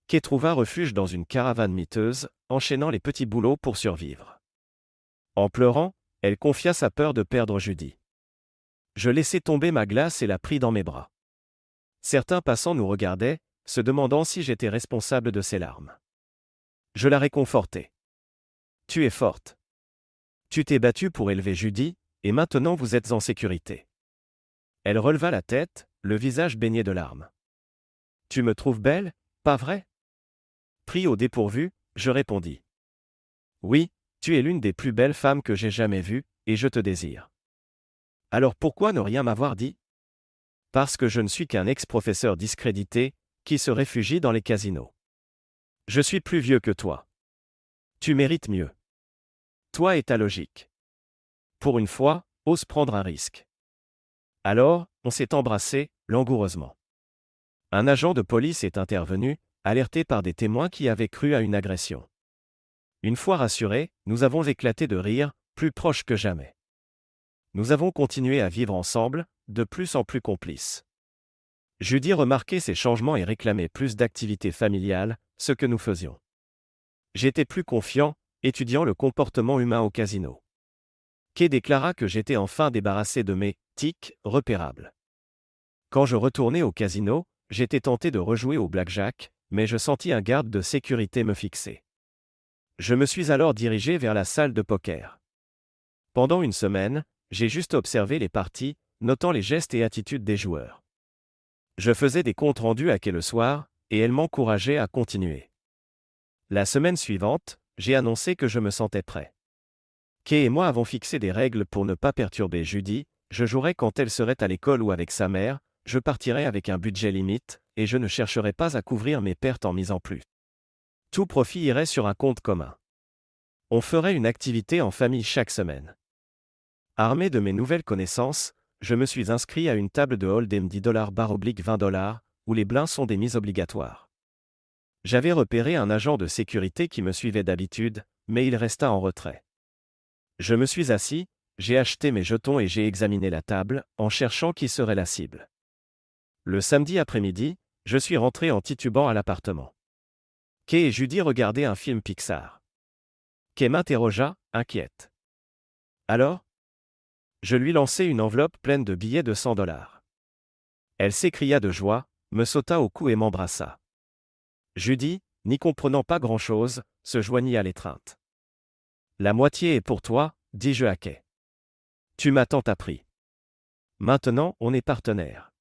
Kay trouva refuge dans une caravane miteuse, enchaînant les petits boulots pour survivre. En pleurant, elle confia sa peur de perdre Judy. Je laissai tomber ma glace et la pris dans mes bras. Certains passants nous regardaient, se demandant si j'étais responsable de ses larmes. Je la réconfortai. Tu es forte. Tu t'es battue pour élever Judy, et maintenant vous êtes en sécurité. Elle releva la tête, le visage baigné de larmes. Tu me trouves belle, pas vrai? Pris au dépourvu, je répondis. Oui, tu es l'une des plus belles femmes que j'ai jamais vues, et je te désire. Alors pourquoi ne rien m'avoir dit? Parce que je ne suis qu'un ex-professeur discrédité, qui se réfugie dans les casinos. Je suis plus vieux que toi. Tu mérites mieux. Toi et ta logique. Pour une fois, ose prendre un risque. Alors, on s'est embrassé, langoureusement. Un agent de police est intervenu, alerté par des témoins qui avaient cru à une agression. Une fois rassurés, nous avons éclaté de rire, plus proches que jamais. Nous avons continué à vivre ensemble, de plus en plus complices. Judy remarquait ces changements et réclamait plus d'activités familiales, ce que nous faisions. J'étais plus confiant, étudiant le comportement humain au casino. Kay déclara que j'étais enfin débarrassé de mes tics repérables. Quand je retournai au casino, j'étais tenté de rejouer au blackjack, mais je sentis un garde de sécurité me fixer. Je me suis alors dirigé vers la salle de poker. Pendant une semaine, j'ai juste observé les parties, notant les gestes et attitudes des joueurs. Je faisais des comptes rendus à Kay le soir, et elle m'encourageait à continuer. La semaine suivante, j'ai annoncé que je me sentais prêt. Kay et moi avons fixé des règles pour ne pas perturber Judy, je jouerais quand elle serait à l'école ou avec sa mère, je partirais avec un budget limite, et je ne chercherais pas à couvrir mes pertes en misant plus. Tout profit irait sur un compte commun. On ferait une activité en famille chaque semaine. Armé de mes nouvelles connaissances, je me suis inscrit à une table de hold'em $10/20$, où les blinds sont des mises obligatoires. J'avais repéré un agent de sécurité qui me suivait d'habitude, mais il resta en retrait. Je me suis assis, j'ai acheté mes jetons et j'ai examiné la table, en cherchant qui serait la cible. Le samedi après-midi, je suis rentré en titubant à l'appartement. Kay et Judy regardaient un film Pixar. Kay m'interrogea, inquiète. Alors? Je lui lançai une enveloppe pleine de billets de $100. Elle s'écria de joie, me sauta au cou et m'embrassa. Judy, n'y comprenant pas grand-chose, se joignit à l'étreinte. La moitié est pour toi, dis-je à Kay. Tu m'as tant appris. Maintenant, on est partenaires.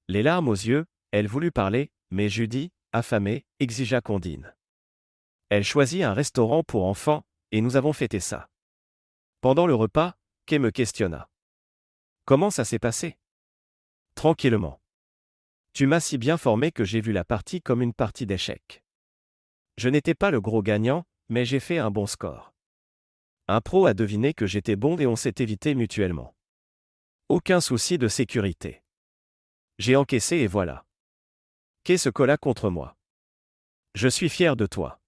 Les larmes aux yeux, elle voulut parler, mais Judy, affamée, exigea qu'on dîne. Elle choisit un restaurant pour enfants, et nous avons fêté ça. Pendant le repas, Kay me questionna. Comment ça s'est passé? Tranquillement. Tu m'as si bien formé que j'ai vu la partie comme une partie d'échecs. Je n'étais pas le gros gagnant, mais j'ai fait un bon score. Un pro a deviné que j'étais bon et on s'est évité mutuellement. Aucun souci de sécurité. J'ai encaissé et voilà. Kay se colla contre moi. Je suis fier de toi.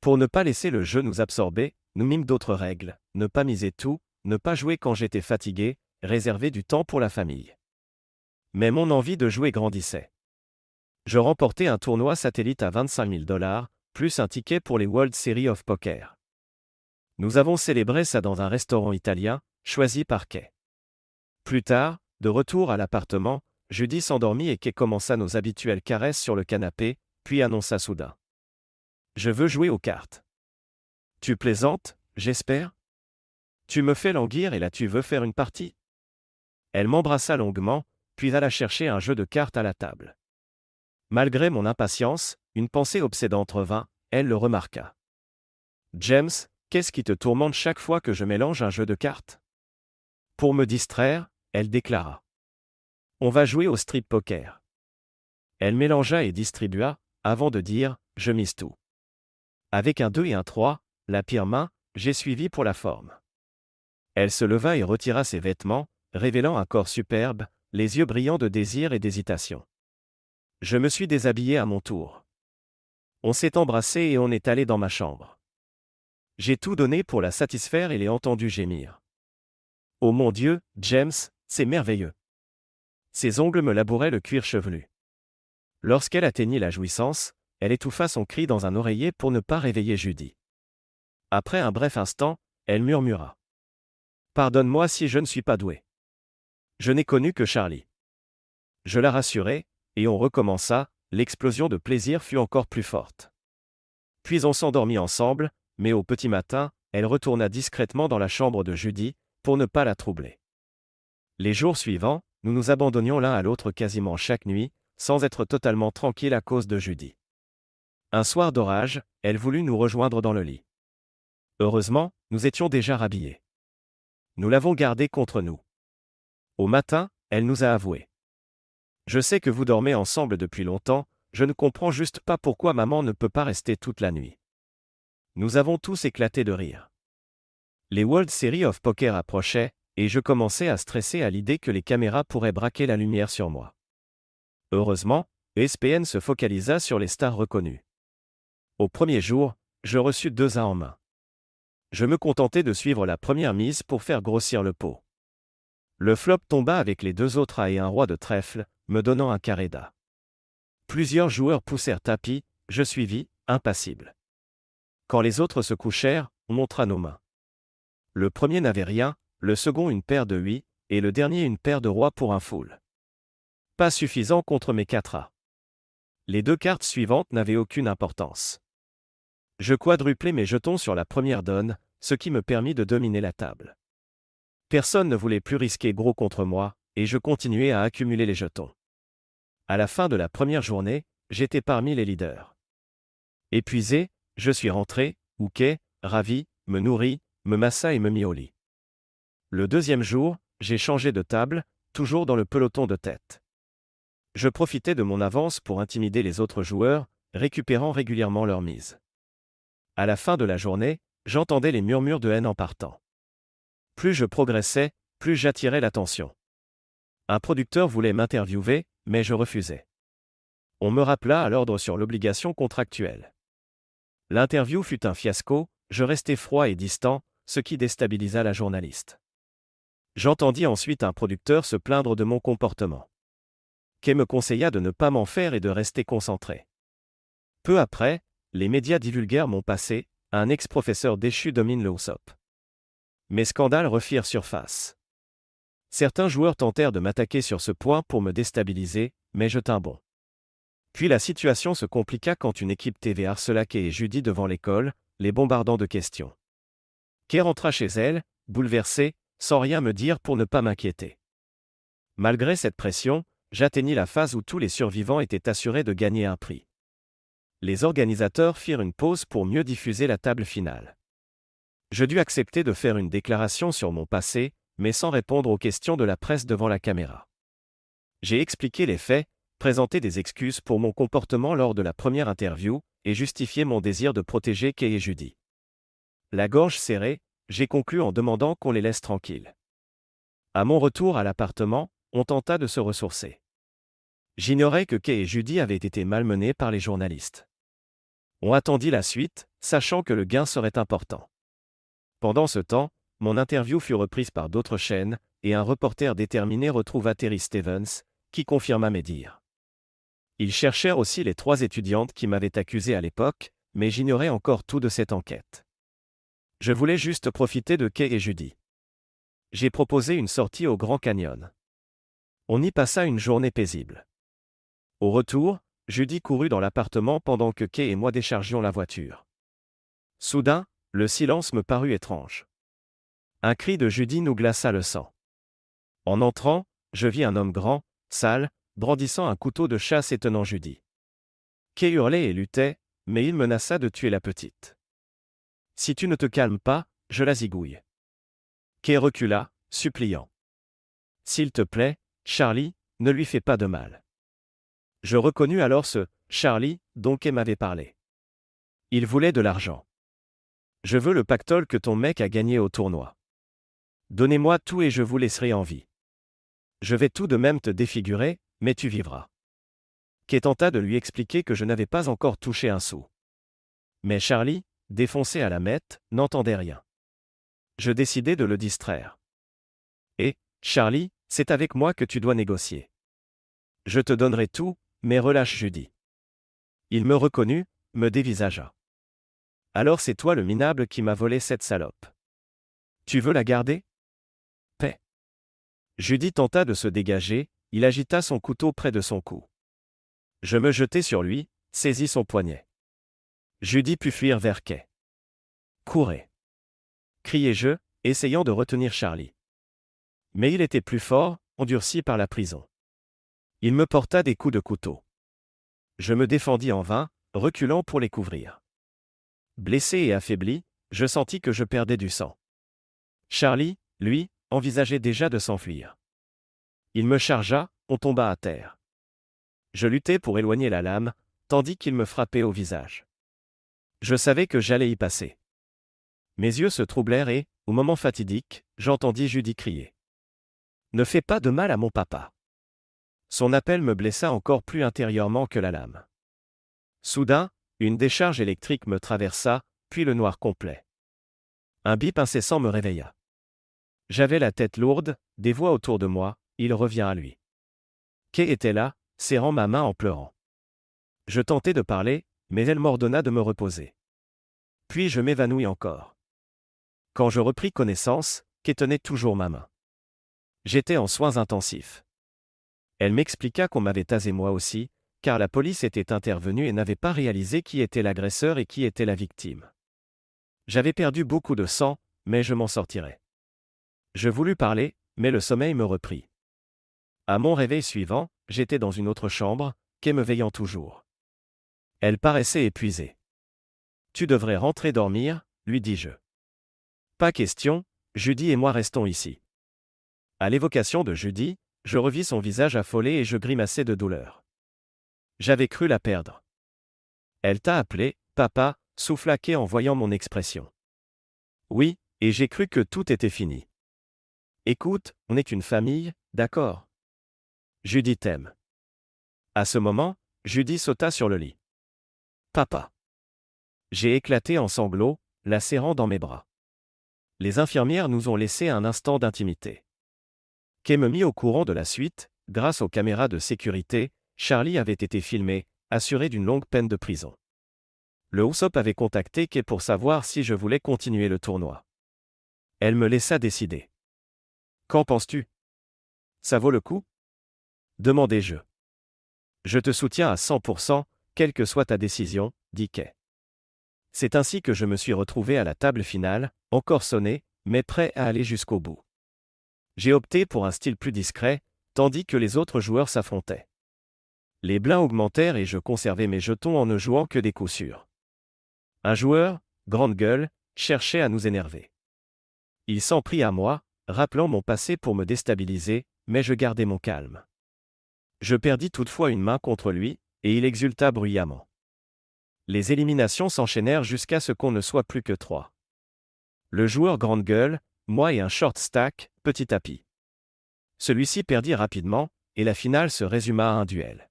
Pour ne pas laisser le jeu nous absorber, nous mîmes d'autres règles, ne pas miser tout, ne pas jouer quand j'étais fatigué, réserver du temps pour la famille. Mais mon envie de jouer grandissait. Je remportais un tournoi satellite à $25 000, plus un ticket pour les World Series of Poker. Nous avons célébré ça dans un restaurant italien, choisi par Kay. Plus tard, de retour à l'appartement, Judy s'endormit et Kay commença nos habituelles caresses sur le canapé, puis annonça soudain. Je veux jouer aux cartes. Tu plaisantes, j'espère? Tu me fais languir et là tu veux faire une partie? Elle m'embrassa longuement, puis alla chercher un jeu de cartes à la table. Malgré mon impatience, une pensée obsédante revint, elle le remarqua. James, qu'est-ce qui te tourmente chaque fois que je mélange un jeu de cartes? Pour me distraire, elle déclara. On va jouer au strip poker. Elle mélangea et distribua, avant de dire, je mise tout. Avec un 2 et un 3, la pire main, j'ai suivi pour la forme. Elle se leva et retira ses vêtements, révélant un corps superbe, les yeux brillants de désir et d'hésitation. Je me suis déshabillé à mon tour. On s'est embrassé et on est allé dans ma chambre. J'ai tout donné pour la satisfaire et l'ai entendu gémir. Oh mon Dieu, James, c'est merveilleux. Ses ongles me labouraient le cuir chevelu. Lorsqu'elle atteignit la jouissance, elle étouffa son cri dans un oreiller pour ne pas réveiller Judy. Après un bref instant, elle murmura. « Pardonne-moi si je ne suis pas doué. Je n'ai connu que Charlie. » Je la rassurai, et on recommença, l'explosion de plaisir fut encore plus forte. Puis on s'endormit ensemble, mais au petit matin, elle retourna discrètement dans la chambre de Judy, pour ne pas la troubler. Les jours suivants, nous nous abandonnions l'un à l'autre quasiment chaque nuit, sans être totalement tranquilles à cause de Judy. Un soir d'orage, elle voulut nous rejoindre dans le lit. Heureusement, nous étions déjà rhabillés. Nous l'avons gardée contre nous. Au matin, elle nous a avoué. « Je sais que vous dormez ensemble depuis longtemps, je ne comprends juste pas pourquoi maman ne peut pas rester toute la nuit. » Nous avons tous éclaté de rire. Les World Series of Poker approchaient, et je commençais à stresser à l'idée que les caméras pourraient braquer la lumière sur moi. Heureusement, ESPN se focalisa sur les stars reconnues. Au premier jour, je reçus 2 as en main. Je me contentais de suivre la première mise pour faire grossir le pot. Le flop tomba avec les 2 autres as et un roi de trèfle, me donnant un carré d'as. Plusieurs joueurs poussèrent tapis, je suivis, impassible. Quand les autres se couchèrent, on montra nos mains. Le premier n'avait rien, le second une paire de 8, et le dernier une paire de rois pour un full. Pas suffisant contre mes 4 as. Les 2 cartes suivantes n'avaient aucune importance. Je quadruplai mes jetons sur la première donne, ce qui me permit de dominer la table. Personne ne voulait plus risquer gros contre moi, et je continuais à accumuler les jetons. À la fin de la première journée, j'étais parmi les leaders. Épuisé, je suis rentré, hooké, ravi, me nourris, me massa et me mis au lit. Le deuxième jour, j'ai changé de table, toujours dans le peloton de tête. Je profitais de mon avance pour intimider les autres joueurs, récupérant régulièrement leur mise. À la fin de la journée, j'entendais les murmures de haine en partant. Plus je progressais, plus j'attirais l'attention. Un producteur voulait m'interviewer, mais je refusais. On me rappela à l'ordre sur l'obligation contractuelle. L'interview fut un fiasco, je restai froid et distant, ce qui déstabilisa la journaliste. J'entendis ensuite un producteur se plaindre de mon comportement. Kay me conseilla de ne pas m'en faire et de rester concentré. Peu après, les médias divulguèrent mon passé, un ex-professeur déchu domine le Usopp. Mes scandales refirent surface. Certains joueurs tentèrent de m'attaquer sur ce point pour me déstabiliser, mais je tins bon. Puis la situation se compliqua quand une équipe TV harcela Kay et Judy devant l'école, les bombardant de questions. Kay rentra chez elle, bouleversée, sans rien me dire pour ne pas m'inquiéter. Malgré cette pression, j'atteignis la phase où tous les survivants étaient assurés de gagner un prix. Les organisateurs firent une pause pour mieux diffuser la table finale. Je dus accepter de faire une déclaration sur mon passé, mais sans répondre aux questions de la presse devant la caméra. J'ai expliqué les faits, présenté des excuses pour mon comportement lors de la première interview, et justifié mon désir de protéger Kay et Judy. La gorge serrée, j'ai conclu en demandant qu'on les laisse tranquilles. À mon retour à l'appartement, on tenta de se ressourcer. J'ignorais que Kay et Judy avaient été malmenés par les journalistes. On attendit la suite, sachant que le gain serait important. Pendant ce temps, mon interview fut reprise par d'autres chaînes, et un reporter déterminé retrouva Terry Stevens, qui confirma mes dires. Ils cherchèrent aussi les 3 étudiantes qui m'avaient accusé à l'époque, mais j'ignorais encore tout de cette enquête. Je voulais juste profiter de Kay et Judy. J'ai proposé une sortie au Grand Canyon. On y passa une journée paisible. Au retour, Judy courut dans l'appartement pendant que Kay et moi déchargions la voiture. Soudain, le silence me parut étrange. Un cri de Judy nous glaça le sang. En entrant, je vis un homme grand, sale, brandissant un couteau de chasse et tenant Judy. Kay hurlait et luttait, mais il menaça de tuer la petite. « Si tu ne te calmes pas, je la zigouille. » Kay recula, suppliant. « S'il te plaît, Charlie, ne lui fais pas de mal. » Je reconnus alors ce « Charlie » dont Kay m'avait parlé. Il voulait de l'argent. « Je veux le pactole que ton mec a gagné au tournoi. Donnez-moi tout et je vous laisserai en vie. Je vais tout de même te défigurer, mais tu vivras. » Kay tenta de lui expliquer que je n'avais pas encore touché un sou. Mais Charlie, défoncé à la mette, n'entendait rien. Je décidai de le distraire. « Et, Charlie, c'est avec moi que tu dois négocier. Je te donnerai tout, mais relâche Judy. Il me reconnut, me dévisagea. Alors c'est toi le minable qui m'a volé cette salope. Tu veux la garder? Paix. Judy tenta de se dégager, il agita son couteau près de son cou. Je me jetai sur lui, saisis son poignet. Judy put fuir vers quai. Courez! Criai-je, essayant de retenir Charlie. Mais il était plus fort, endurci par la prison. Il me porta des coups de couteau. Je me défendis en vain, reculant pour les couvrir. Blessé et affaibli, je sentis que je perdais du sang. Charlie, lui, envisageait déjà de s'enfuir. Il me chargea, on tomba à terre. Je luttai pour éloigner la lame, tandis qu'il me frappait au visage. Je savais que j'allais y passer. Mes yeux se troublèrent et, au moment fatidique, j'entendis Judy crier. « Ne fais pas de mal à mon papa. » Son appel me blessa encore plus intérieurement que la lame. Soudain, une décharge électrique me traversa, puis le noir complet. Un bip incessant me réveilla. J'avais la tête lourde, des voix autour de moi, il revient à lui. Kay était là, serrant ma main en pleurant. Je tentai de parler, mais elle m'ordonna de me reposer. Puis je m'évanouis encore. Quand je repris connaissance, Kay tenait toujours ma main. J'étais en soins intensifs. Elle m'expliqua qu'on m'avait tasé moi aussi, car la police était intervenue et n'avait pas réalisé qui était l'agresseur et qui était la victime. J'avais perdu beaucoup de sang, mais je m'en sortirais. Je voulus parler, mais le sommeil me reprit. À mon réveil suivant, j'étais dans une autre chambre, Kay me veillant toujours. Elle paraissait épuisée. « Tu devrais rentrer dormir, » lui dis-je. « Pas question, Judy et moi restons ici. » À l'évocation de Judy, je revis son visage affolé et je grimaçai de douleur. J'avais cru la perdre. Elle t'a appelé, papa, souffla Kay en voyant mon expression. Oui, et j'ai cru que tout était fini. Écoute, on est une famille, d'accord? Judy t'aime. À ce moment, Judy sauta sur le lit. Papa. J'ai éclaté en sanglots, la serrant dans mes bras. Les infirmières nous ont laissé un instant d'intimité. Kay me mit au courant de la suite, grâce aux caméras de sécurité, Charlie avait été filmé, assuré d'une longue peine de prison. Le Houssop avait contacté Kay pour savoir si je voulais continuer le tournoi. Elle me laissa décider. Qu'en penses-tu? Ça vaut le coup? Demandai-je. Je te soutiens à 100%, quelle que soit ta décision, dit Kay. C'est ainsi que je me suis retrouvé à la table finale, encore sonné, mais prêt à aller jusqu'au bout. J'ai opté pour un style plus discret, tandis que les autres joueurs s'affrontaient. Les blinds augmentèrent et je conservais mes jetons en ne jouant que des coups sûrs. Un joueur, grande gueule, cherchait à nous énerver. Il s'en prit à moi, rappelant mon passé pour me déstabiliser, mais je gardai mon calme. Je perdis toutefois une main contre lui, et il exulta bruyamment. Les éliminations s'enchaînèrent jusqu'à ce qu'on ne soit plus que 3. Le joueur grande gueule, moi et un short stack, petit tapis. Celui-ci perdit rapidement, et la finale se résuma à un duel.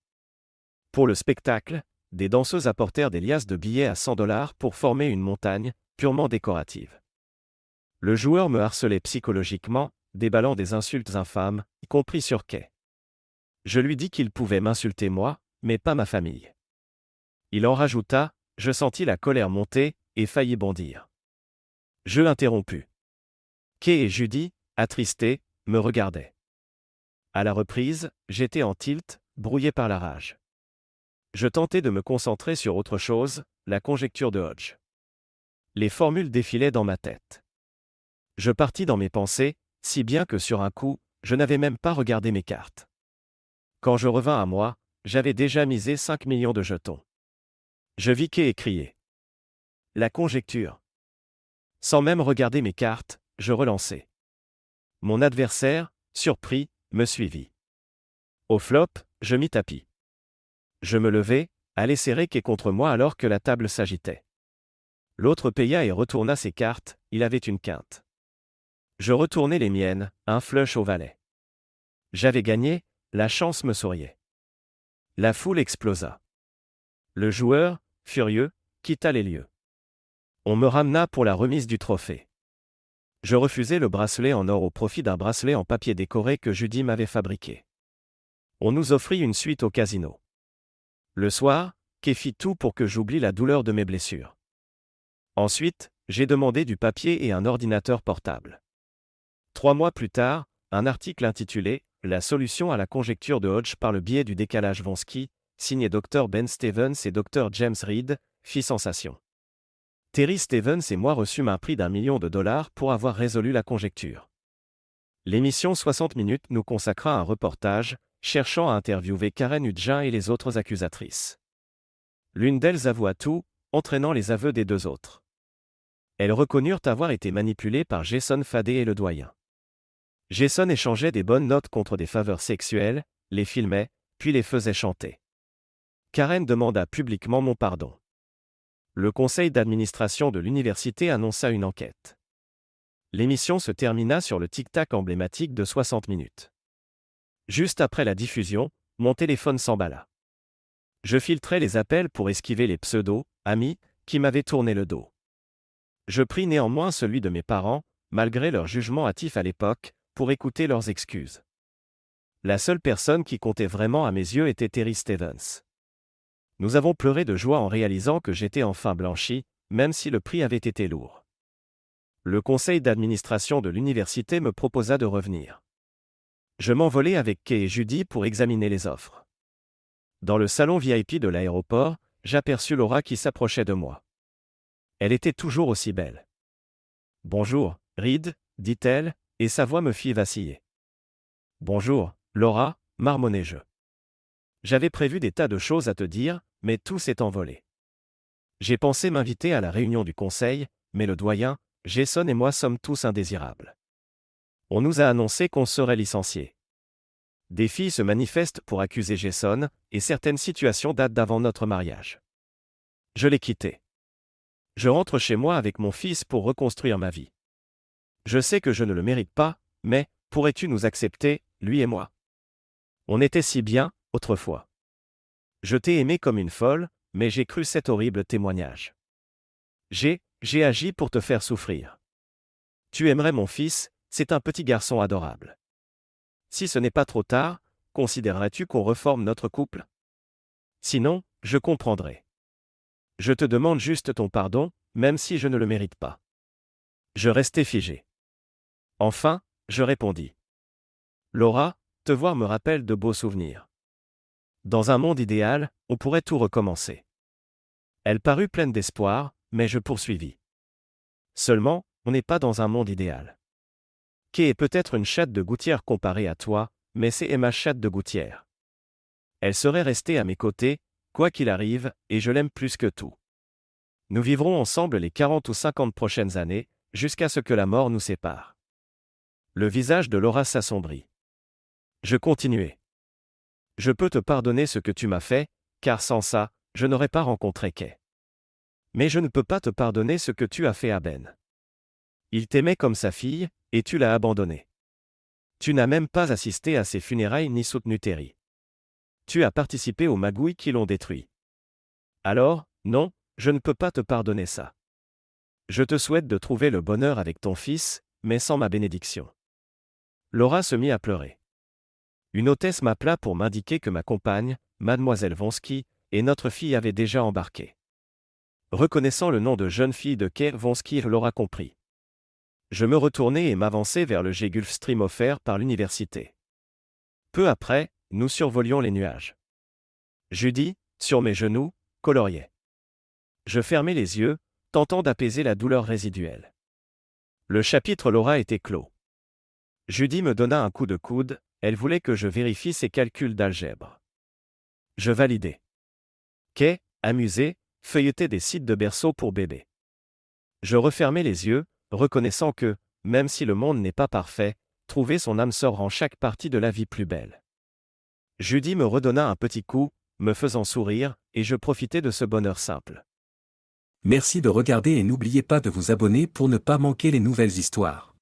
Pour le spectacle, des danseuses apportèrent des liasses de billets à $100 pour former une montagne, purement décorative. Le joueur me harcelait psychologiquement, déballant des insultes infâmes, y compris sur Kay. Je lui dis qu'il pouvait m'insulter moi, mais pas ma famille. Il en rajouta, je sentis la colère monter, et faillis bondir. Je l'interrompus. Kay et Judy, attristés, me regardaient. À la reprise, j'étais en tilt, brouillé par la rage. Je tentais de me concentrer sur autre chose, la conjecture de Hodge. Les formules défilaient dans ma tête. Je partis dans mes pensées, si bien que sur un coup, je n'avais même pas regardé mes cartes. Quand je revins à moi, j'avais déjà misé 5 millions de jetons. Je vis Kay et criai. La conjecture. Sans même regarder mes cartes, je relançai. Mon adversaire, surpris, me suivit. Au flop, je mis tapis. Je me levai, allai serrer Kay contre moi alors que la table s'agitait. L'autre paya et retourna ses cartes, il avait une quinte. Je retournai les miennes, un flush au valet. J'avais gagné, la chance me souriait. La foule explosa. Le joueur, furieux, quitta les lieux. On me ramena pour la remise du trophée. Je refusai le bracelet en or au profit d'un bracelet en papier décoré que Judy m'avait fabriqué. On nous offrit une suite au casino. Le soir, Kay fit tout pour que j'oublie la douleur de mes blessures. Ensuite, j'ai demandé du papier et un ordinateur portable. 3 mois plus tard, un article intitulé « La solution à la conjecture de Hodge par le biais du décalage Wronski », signé Dr Ben Stevens et Dr James Reed, fit sensation. Terry Stevens et moi reçûmes un prix d'1 million de dollars pour avoir résolu la conjecture. L'émission 60 minutes nous consacra un reportage, cherchant à interviewer Karen Hudgin et les autres accusatrices. L'une d'elles avoua tout, entraînant les aveux des 2 autres. Elles reconnurent avoir été manipulées par Jason Fadé et le doyen. Jason échangeait des bonnes notes contre des faveurs sexuelles, les filmait, puis les faisait chanter. Karen demanda publiquement mon pardon. Le conseil d'administration de l'université annonça une enquête. L'émission se termina sur le tic-tac emblématique de 60 minutes. Juste après la diffusion, mon téléphone s'emballa. Je filtrais les appels pour esquiver les pseudo-amis qui m'avaient tourné le dos. Je pris néanmoins celui de mes parents, malgré leur jugement hâtif à l'époque, pour écouter leurs excuses. La seule personne qui comptait vraiment à mes yeux était Terry Stevens. Nous avons pleuré de joie en réalisant que j'étais enfin blanchi, même si le prix avait été lourd. Le conseil d'administration de l'université me proposa de revenir. Je m'envolai avec Kay et Judy pour examiner les offres. Dans le salon VIP de l'aéroport, j'aperçus Laura qui s'approchait de moi. Elle était toujours aussi belle. « Bonjour, Reed, dit-elle, et sa voix me fit vaciller. « Bonjour, Laura, marmonnai-je. J'avais prévu des tas de choses à te dire, mais tout s'est envolé. J'ai pensé m'inviter à la réunion du conseil, mais le doyen, Jason et moi sommes tous indésirables. On nous a annoncé qu'on serait licenciés. Des filles se manifestent pour accuser Jason, et certaines situations datent d'avant notre mariage. Je l'ai quitté. Je rentre chez moi avec mon fils pour reconstruire ma vie. Je sais que je ne le mérite pas, mais, pourrais-tu nous accepter, lui et moi? On était si bien, autrefois. Je t'ai aimé comme une folle, mais j'ai cru cet horrible témoignage. J'ai agi pour te faire souffrir. Tu aimerais mon fils, c'est un petit garçon adorable. Si ce n'est pas trop tard, considérerais-tu qu'on reforme notre couple? Sinon, je comprendrai. Je te demande juste ton pardon, même si je ne le mérite pas. Je restai figé. Enfin, je répondis. Laura, te voir me rappelle de beaux souvenirs. Dans un monde idéal, on pourrait tout recommencer. Elle parut pleine d'espoir, mais je poursuivis. Seulement, on n'est pas dans un monde idéal. Kay est peut-être une chatte de gouttière comparée à toi, mais c'est ma chatte de gouttière. Elle serait restée à mes côtés, quoi qu'il arrive, et je l'aime plus que tout. Nous vivrons ensemble les 40 ou 50 prochaines années, jusqu'à ce que la mort nous sépare. Le visage de Laura s'assombrit. Je continuai. Je peux te pardonner ce que tu m'as fait, car sans ça, je n'aurais pas rencontré Kay. Mais je ne peux pas te pardonner ce que tu as fait à Ben. Il t'aimait comme sa fille, et tu l'as abandonné. Tu n'as même pas assisté à ses funérailles ni soutenu Terry. Tu as participé aux magouilles qui l'ont détruit. Alors, non, je ne peux pas te pardonner ça. Je te souhaite de trouver le bonheur avec ton fils, mais sans ma bénédiction. Laura se mit à pleurer. Une hôtesse m'appela pour m'indiquer que ma compagne, mademoiselle Wronski, et notre fille avaient déjà embarqué. Reconnaissant le nom de jeune fille de Kay Wronski, Laura comprit. Je me retournai et m'avançai vers le jet Gulfstream offert par l'université. Peu après, nous survolions les nuages. Judy, sur mes genoux, coloriait. Je fermai les yeux, tentant d'apaiser la douleur résiduelle. Le chapitre Laura était clos. Judy me donna un coup de coude, elle voulait que je vérifie ses calculs d'algèbre. Je validai. Kay, amusée, feuilletait des sites de berceau pour bébés. Je refermai les yeux, reconnaissant que, même si le monde n'est pas parfait, trouver son âme sœur rend chaque partie de la vie plus belle. Judy me redonna un petit coup, me faisant sourire, et je profitai de ce bonheur simple. Merci de regarder et n'oubliez pas de vous abonner pour ne pas manquer les nouvelles histoires.